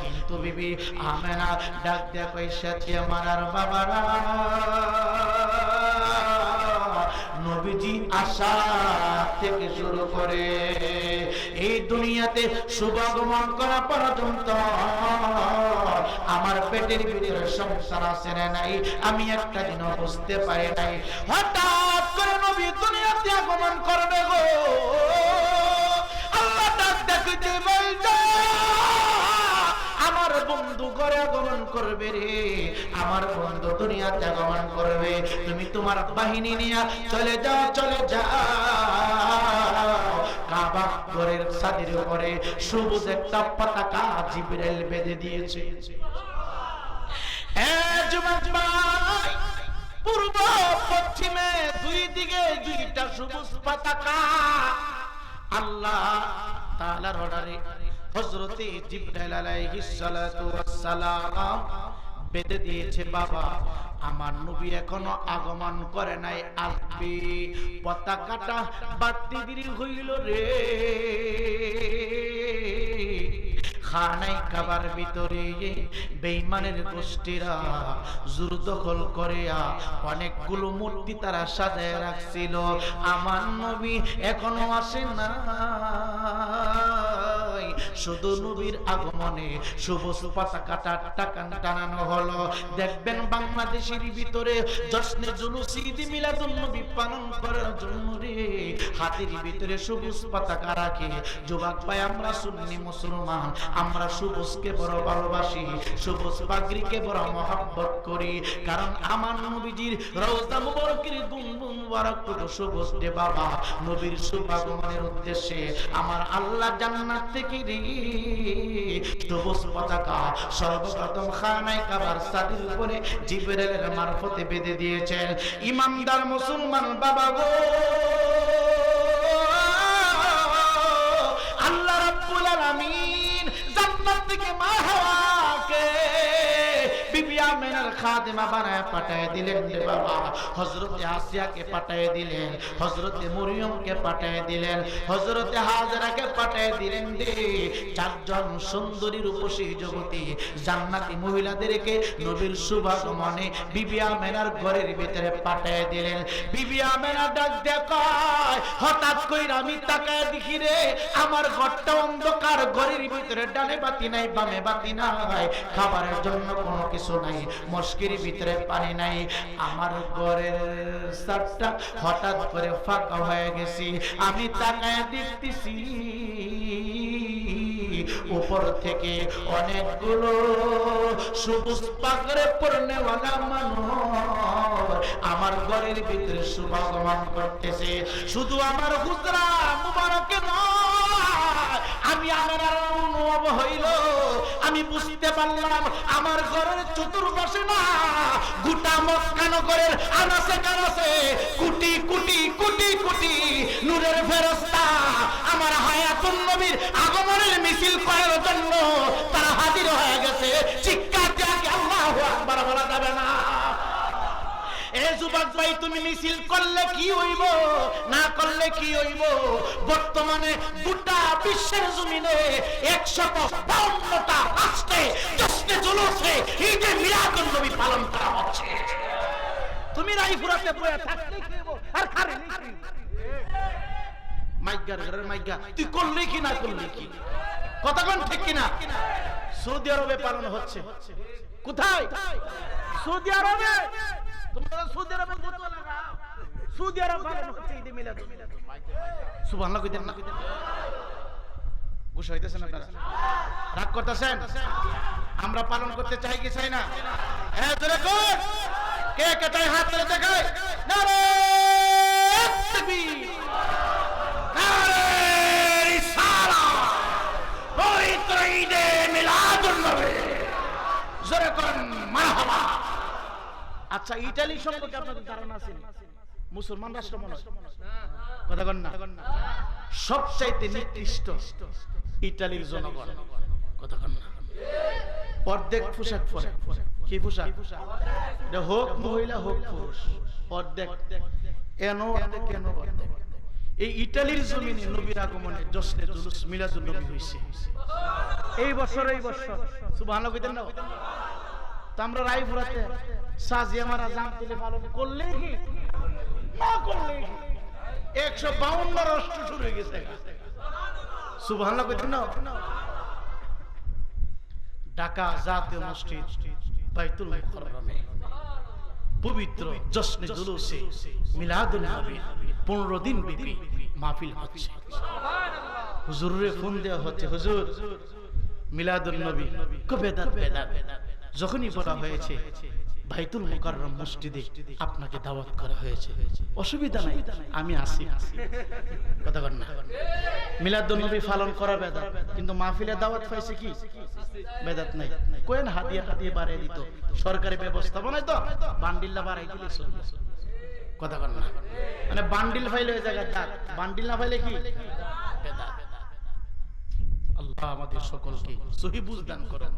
কিন্তু বিবি আমেনা ডাক দেয়া কইসাছে, আমার আর বাবারা নবীজি আসা থেকে শুরু করে এই দুনিয়াতে শুভাগমন করা পর্যন্ত আমার পেটের ভিতরে সংসার আছে না নাই আমি একটা দিনও বুঝতে পারি নাই। হঠাৎ করে নবী দুনিয়াতে আগমন করবে গো, আল্লাহ ডাক ডাক দিতে বলতো আমার বন্ধু ঘরে আগমন করবে রে, আমার বন্ধু দুনিয়াতে আগমন করবে, তুমি তোমার বাহিনী নিয়ে চলে যাও, চলে যাও। কাবা ঘরের ছাদের উপরে সবুজ একটা পতাকা জিবরাইল বেঁধে দিয়েছে। পূর্ব পশ্চিমে দুই দিকে দুইটা সবুজ পতাকা আল্লাহ তাআলার অর্ডারে হযরতে জিবরাইল আলাইহিস সালাতু ওয়াস সালাম বেঁধে দিয়েছে। বাবা আমার নবী এখনো আগমন করে নাই, আসবে। পতাকাটা বাড়তে দেরি হইল রে। খানায় কাবার ভিতরে বেঈমানের গোষ্ঠীরা জোর দখল করিয়া অনেকগুলো মূর্তি তারা সাজায় রাখছিল। আমার নবী এখনো আসে না, শুধু নবীর আগমনে সবুজ পতাকাটা টানানো হলো। দেখবেন বাংলাদেশের ভিতরে জশ্নে জুলুস ঈদ মিলাদুন নবী পালন করার জন্য রে হাতের ভিতরে সবুজ পতাকা রাখে। যুবক ভাই, আমরা সুন্নি মুসলমান, আমরা সবুজকে বড় ভালোবাসি, সবুজ পাগড়িকে বড় মহব্বত করি, কারণ আমার নবীজির রওজা মুবারকের গুনগুন মুবারকটুকু সবুজ রে বাবা। নবীর শুভ আগমনের উদ্দেশ্যে আমার আল্লাহ জান্নাত থেকে রে সবুজ পতাকা সর্বপ্রথম খানায় কাবার ছাদের উপরে জিবরাইলের মারফতে বেঁধে দিয়েছেন। ইমানদার মুসলমান বাবা গো, আল্লাহ রাব্বুল আলামিন জান্নাত থেকে মা হাওয়াকে বিবি আমিনার খাদেমা বানায় পাঠায় দিলেন রে বাবা। হযরতে আসিয়াকে পাঠায় দিলেন, হযরতে মরিয়মকে পাঠায় দিলেন, হযরতে হাজরাকে পাঠায় দিলেন রে। চারজন সুন্দরী রূপসী যুবতী জান্নাতি মহিলাদেরকে নবীর শুভ আগমনে বিবি আমিনার ঘরের ভিতরে পাঠায় দিলেন। বিবি আমিনা ডাক দেখায়, হঠাৎ কইরা আমি তাকায় দেখি রে আমার ঘরটা অন্ধকার, ঘরের ভিতরে ডানে বাতি নাই, বামে বাতি নাই, খাবারের জন্য কোনো কিছু নাই, মশকির ভিতরে পানি নাই। আমার ঘরের ছাদটা হঠাৎ করে ফাঁকা হয়ে গেছি, আমি তাকায় দেখতেছি উপর থেকে অনেকগুলো সবুজ পাগড়ি পরনেওয়ালা মানুষ আমার ঘরের ভিতরে শুভাগমন করতেছে। শুধু আমার হুজরা মুবারকে নয়, আমি আমার অনুভব হইল, আমি বুঝতে পারলাম আমার ঘরের চতুর্পাশে না গোটা মক্কা নগরের আনাচে কানাচে কোটি কোটি কোটি কোটি নূরের ফেরেশতা আমার হায়াতুন নবীর আগমনের মিছিল করার জন্য তারা হাজির হয়ে গেছে। চিৎকার দিয়ে আল্লাহু আকবার বলা যাবে না? এ যুবক ভাই, তুমি মিছিল করলে কি হইব, না করলে কি হইব? বর্তমানে গোটা বিশ্বের জমিনে 152টা রাষ্ট্রে জশ্নে জুলুসে ঈদে মিলাদুন নবী পালন করা হচ্ছে। তুমি রায়পুরাতে বসে থাকতে কি হইব আর খারে লিখি মাইগার ঘরের মাইগা, তুই করলে কি না করলে কি? কথা কোন ঠিক কিনা? সৌদি আরবে পালন হচ্ছে। কোথায়? সৌদি আরবে। তোমরা সৌদি আরবে কত লাগাও? সৌদি আরব পালন হচ্ছে ঈদে মিলাদুন। সুবহানাল্লাহ কইতেন না? গুছ হইতেছেন আপনারা? রাগ করতেছেন? আমরা পালন করতে চাই কি চাই না? হ্যাঁ জোরে কর। কে কে চাই হাত তুলে দেখায়। নারে তাকবীর, নারে রিসালাত, পবিত্র ঈদে মিলাদুন নবী। জোরে কর মারহাবা। আচ্ছা, ইতালি সম্পর্কে আপনাদের ধারণা আছে? মুসলমান রাষ্ট্র মনে হয়, কথা বলেন না? সবচাইতে নিকৃষ্ট ইতালির জনগণ, কথা বলেন না? অর্ধেক পোশাক পরে। কি পোশাক? হোক মহিলা হোক পুরুষ, অর্ধেক। কেন অর্ধেক? এই ইতালির জমিনে নবীর আগমনে জশ্নে জুলুস মিলাদুন নবী হইছে এই বছর। সুবহানাল্লাহ কইতেন না? তো আমরা রায়পুরাতে সাজিয়া মারা জাম তুলে পালন করলে কি না করলে 152 রাষ্ট্র শুরু হয়ে গেছে। সুবহানাল্লাহ কইতেন না? ঢাকা জাতীয় মসজিদ বাইতুল মুকাররমে পবিত্র জশ্নে জুলুসে মিলাদুন নবী 15 দিন ব্যাপী মাহফিল হচ্ছে। সুবহানাল্লাহ। হুজুরে ফোন দেওয়া হচ্ছে, হুজুর মিলাদুন নবী বেদাত বেদাত। যখনই বলা হয়েছে বাইতুল মুকাররম মসজিদে আপনাকে দাওয়াত করা হয়েছে, অসুবিধা নাই, আমি আসি। কথা বল না, মিলাদুন নবী পালন করা বেদাত, কিন্তু মাহফিলে দাওয়াত পাইছে কি বেদাত নাই। কোয়েন হাদিয়া হাদিয়া বাড়াই দিত, সরকারি ব্যবস্থাপনায় তো বান্ডিল্লা বাড়াই দিলে চলবে। কথা বল না, মানে বান্ডিল ফাইলে ওই জায়গায় থাক, বান্ডিল না ফাইলে কি বেদাত। আল্লাহ আমাদের সকলকে সহি বুঝ দান করেন।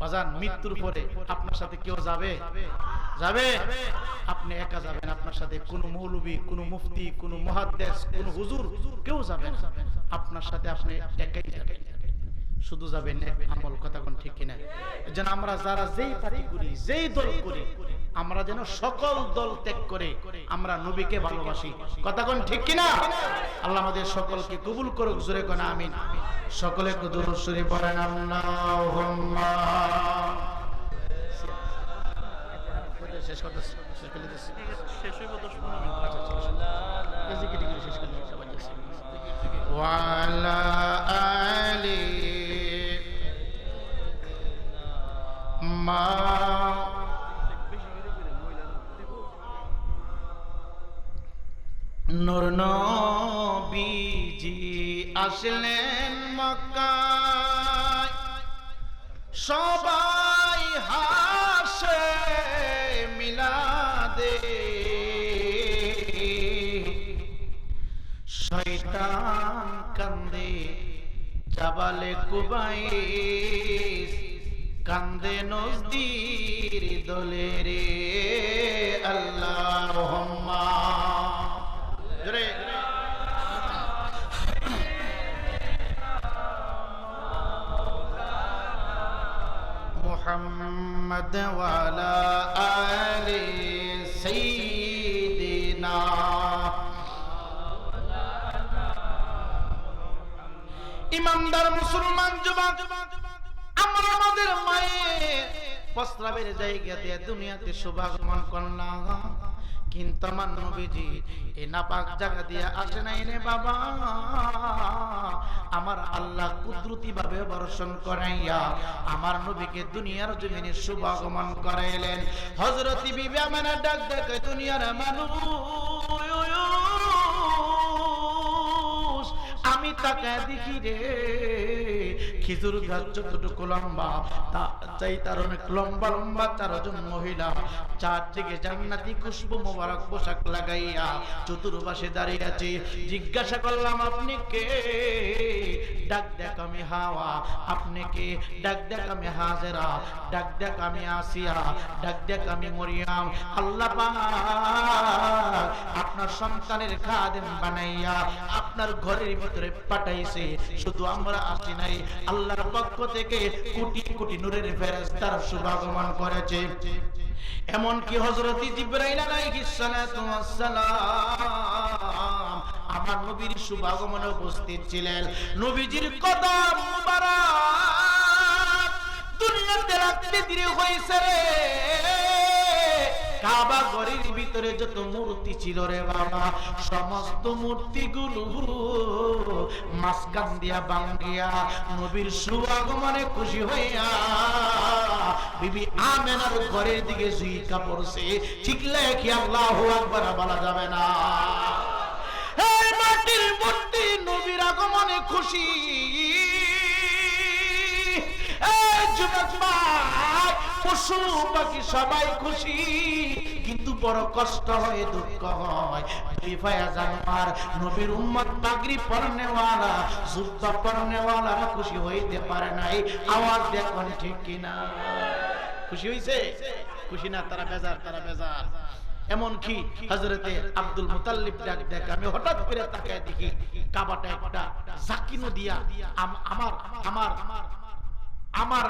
বাজান, মৃত্যুর পরে আপনার সাথে কেউ যাবে? যাবে? আপনি একা যাবেন, আপনার সাথে কোনো মৌলবী, কোনো মুফতি, কোনো মুহাদ্দিস, কোনো হুজুর কেউ যাবে না। আপনার সাথে আপনি একাই যাবেন, শুধু যাবেন আমল। কথা কোন ঠিক কিনা? যেন আমরা যারা যেই পার্টি করি, যেই দল করি, আমরা যেন সকল দল ত্যাগ করে আমরা নবীকে ভালোবাসি। কথা কোন ঠিক কিনা? আল্লাহ আমাদের সকলকে কবুল করুক, জোরে কোন আমিন। সকলে দুরূদ শরীফ পড়েন। আল্লাহুম্মা শেষ করতে শেষ হইব 10-15 মিনিট। শেষ করে সবাই যাচ্ছে। ওয়া আলা আলি মা নূর নবীজি আসলেন মক্কায়, সবাই হাসে মিলাদে, শয়তান কান্দে জাবালে কুবাইস, কান্দে নজদির দলে রে। আল্লাহুম্মা জোরে মুহাম্মদ ওয়া আলা আলি সাইয়্যিদিনা। ইমানদার মুসলমান যুবক, আমরা আমাদের মায়ের প্রস্রাবের জায়গা দিয়ে দুনিয়াতে শুভাগমন করলাম, কিন্তু আমার নবীজি এই নাপাক জায়গা দিয়ে আসে নাই রে বাবা। আমার আল্লাহ কুদরতি ভাবে বর্ষণ করাইয়া আমার নবীকে দুনিয়ার জমিনে শুভাগমন করাইলেন। হযরত বিবি আমেনা ডাক দেখে, দুনিয়ার মানুষ, আমি তাকে দেখি রে, খেজুর গাছ যতটুকু লম্বা তাই তার অনেক লম্বা লম্বা চারজন মহিলা চারদিকে জান্নাতি খুশবু মোবারক পোশাক লাগাইয়া চতুর্পাশে দাঁড়িয়ে আছে। জিজ্ঞাসা করলাম, আপনি কে? ডাক দেখ আমি হাওয়া। আপনি কে? ডাক দেখ আমি হাজেরা। ডাক দেখ আমি আসিয়া। ডাক দেখ আমি মরিয়াম। আল্লাহ পাক আপনার সন্তানের খাদেম বানাইয়া আপনার ঘরের ভিতরে পাঠাইছে। শুধু আমরা আসি নাই, আল্লাহর পক্ষ থেকে কোটি কোটি নূরের ফেরেশতার শুভাগমন করেছে। এমনকি হযরত জিবরাইল আলাইহিস সালাতু ওয়াস সালাম আমার নবীর শুভাগমনে উপস্থিত ছিলেন। নবীজির কদম মুবারক দুনিয়াতে রাখতে দেরি হয়েছে রে। কাবা ঘরের ভিতরে যত মূর্তি ছিল রে বাবা, সমস্ত মূর্তিগুলো মাঝখান দিয়া ভাঙ্গিয়া নবীর শুভাগমনে খুশি হইয়া বিবি আমেনার ঘরের দিকে ঝুঁকা পড়ছে। চিল্লায় কি আল্লাহু আকবার বলা যাবে না? এই মাটির মূর্তি নবীর আগমনে খুশি। এই যুবক ভাই, পশু পাখি সবাই খুশি, কিন্তু বড় কষ্ট হয়, দুঃখ হয়। জানোয়ার নবীর উম্মত পাগড়ি পরনেওয়ালা, জুব্বা পরনেওয়ালারা খুশি হইতে পারে নাই। আওয়াজ দেখুন ঠিক কিনা? খুশি হইছে? খুশি না? তারা বেজার, তারা বেজার। এমনকি হযরতে আব্দুল মুতাল্লিব ডাক দেখ, আমি হঠাৎ করে তাকায় দেখি কাবাটা একটা জাকিনো দিয়া আমার আমার আমার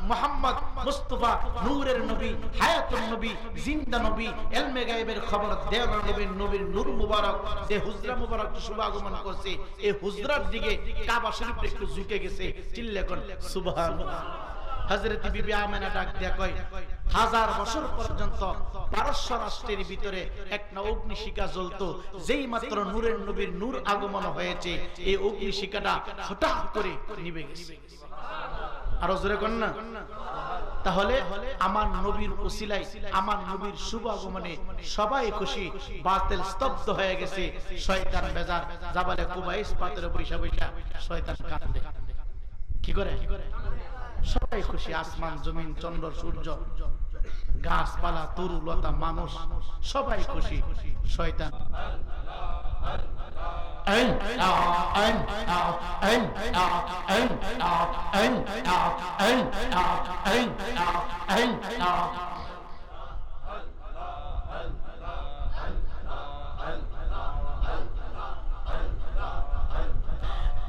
মুহাম্মদ মুস্তাফা নূরের নবী, হায়াতুন নবী, জিন্দা নবী, ইলমে গায়বের খবর দেবেন নবীর নূর মুবারক যে হুজরা মুবারক শুভাগমন করছে, এই হুজরার দিকে কাবা শরীফটা একটু ঝুঁকে গেছে। চিল্লা কোন সুবহানাল্লাহ। হযরত বিবি আমেনা ডাক দেয়া কয়, 1000 বছর পর্যন্ত পারস্য রাষ্ট্রের ভিতরে একটা অগ্নিশিখা জ্বলতো। যেই মাত্র নূরের নবীর নূর আগমন হয়েছে, এই অগ্নিশিখাটা হঠাৎ করে নিভে গেছে। আরো জোরে কোন না। তাহলে আমার নবীর ওসিলায়, আমার নবীর শুভ আগমনে সবাই খুশি, বাতিল স্তব্ধ হয়ে গেছে। শয়তান বেজার জাবালে কুবাইস পাথরে বৈশা বৈশা শয়তান কাঁদে। কি করে? সবাই খুশি। আসমান জমিন চন্দ্র সূর্য গাছপালা তরু লতা মানুষ সবাই খুশি। শয়তান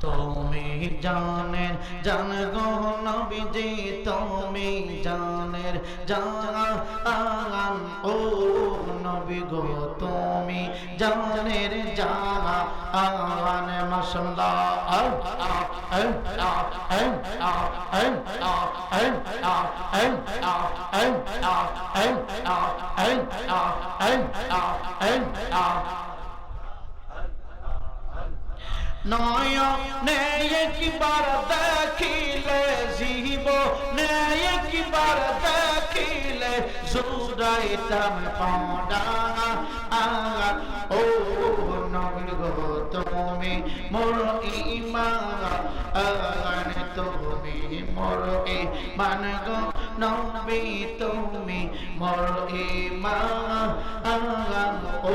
তুমি জানেন জান গো নবীজি, তুমি জানের জান ও নবী গো, তুমি জানের জান মাশাআল্লাহ। নয়নে একবার দেখিলে জীবনে একবার দেখিলে জুড়াইতাম প্রাণ। ও নবী গো তুমি মোর ঈমান, তুমি মোর ঈমান গো নবী, তুমি মোর ঈমান। ও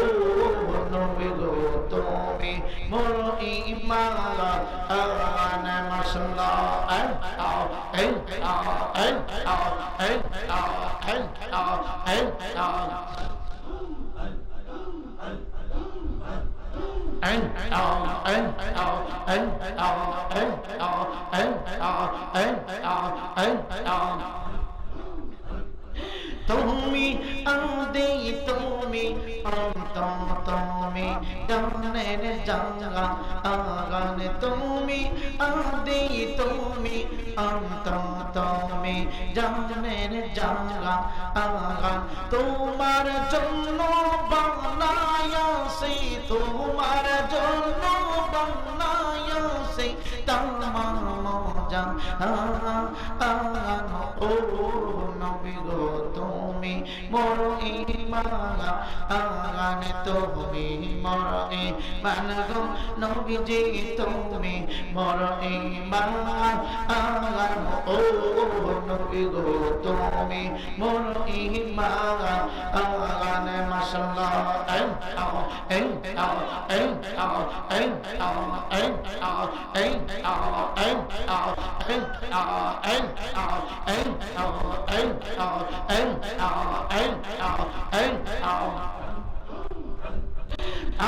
নবী গো তুমি মোর ঈমান মাশাআল্লাহ। তুমি আদি, তুমি অন্ত, তুমি জানের জান, তুমি আদি, তুমি অন্ত, তুমি জানের জান। তোমার জন্য বানায়াছি, তোমার জন্য বানায়াছি তামাম জাহান। ও নবী গো তুমি মোর ঈমান, তুমি মোর ঈমান গো নবীজি, তুমি মোর ঈমান। ও নবী গো তুমি মোর ঈমান মাশাআল্লাহ।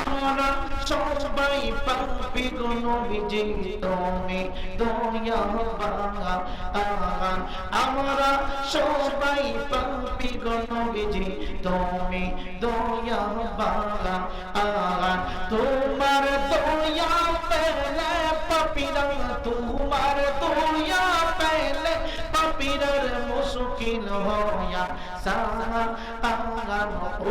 আমরা সবাই পাপী গো নবীজি, তুমি দয়াবান। আমরা সবাই পাপী গো নবীজি, তুমি দয়াবান। তোমার দয়া পেলে পাপীরা, তোমার দয়া পেলে পাপীরার মুশকিল হইয়া সারা। ও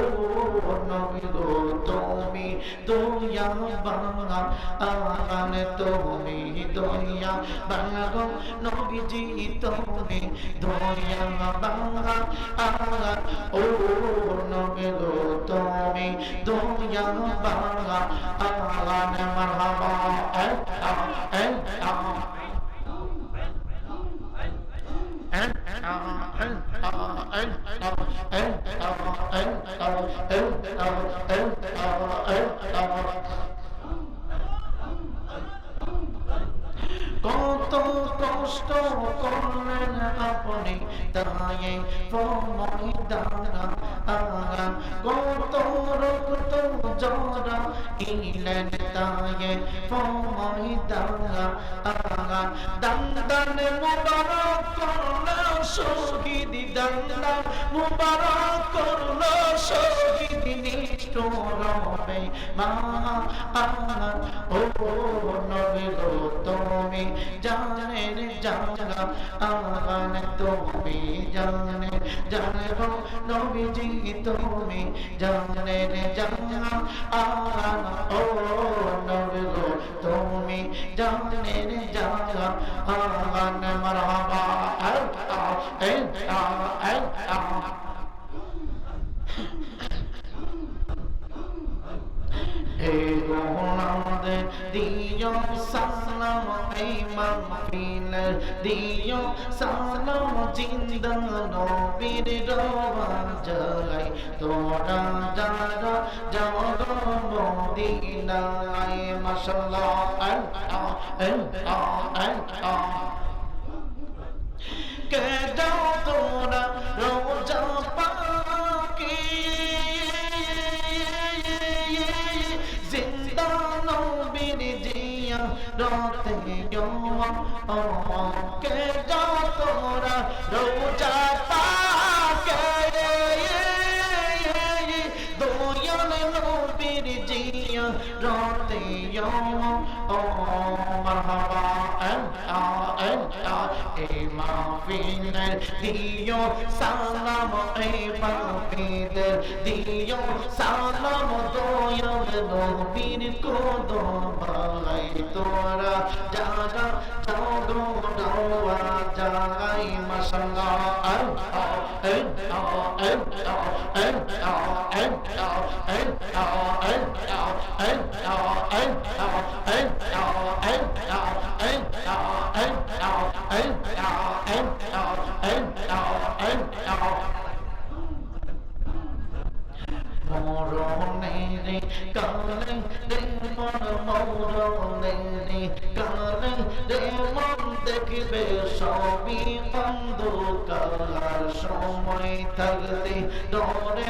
নবী গো তুমি দয়াবান, তুমি দয়াবান গো নবীজি, তুমি দয়াবান। ও নবী গো তুমি দয়াবান মারহাবা। কত কষ্ট করলেন আপনি তাই ময়দান, কত রক্ত জরা ইলেন তাই ময়দান। দান মুবারক করলো শহীদ, দান মুবারক করলো শহীদ নিষ্ঠুর হবে ও নবী গো তুমি জানের জানা আগান তুমি জানের জানা গো নবীজি তুমি জানের জানা আগান ও নবী গো তুমি জানের জানা আগান মারহাবা দিও সালাম ইমাম দিও সালাম জিন্দা নবীর রওয়ান জাগাই তোরা যারা যাও মদিনায় মাশাআল্লাহ কে যাও তোরা রওজা পাকে জিন্দা নবীর জিয়া রাতে কে যাও তোরা রওজা পাকে দয়াল নবীর জিয়া রাতে মারহাবা মাহফিলের দিও সালাম পাপিদের দিও সালাম দয়াল নবীর কদমায় তোরা যারা যাও দাওয়া জাগাই মাশাআল্লাহ মরণেরে কালে রে মরণেরে কালে রে মন দেখবে সবই অন্ধকার সময় থাকতে ডরে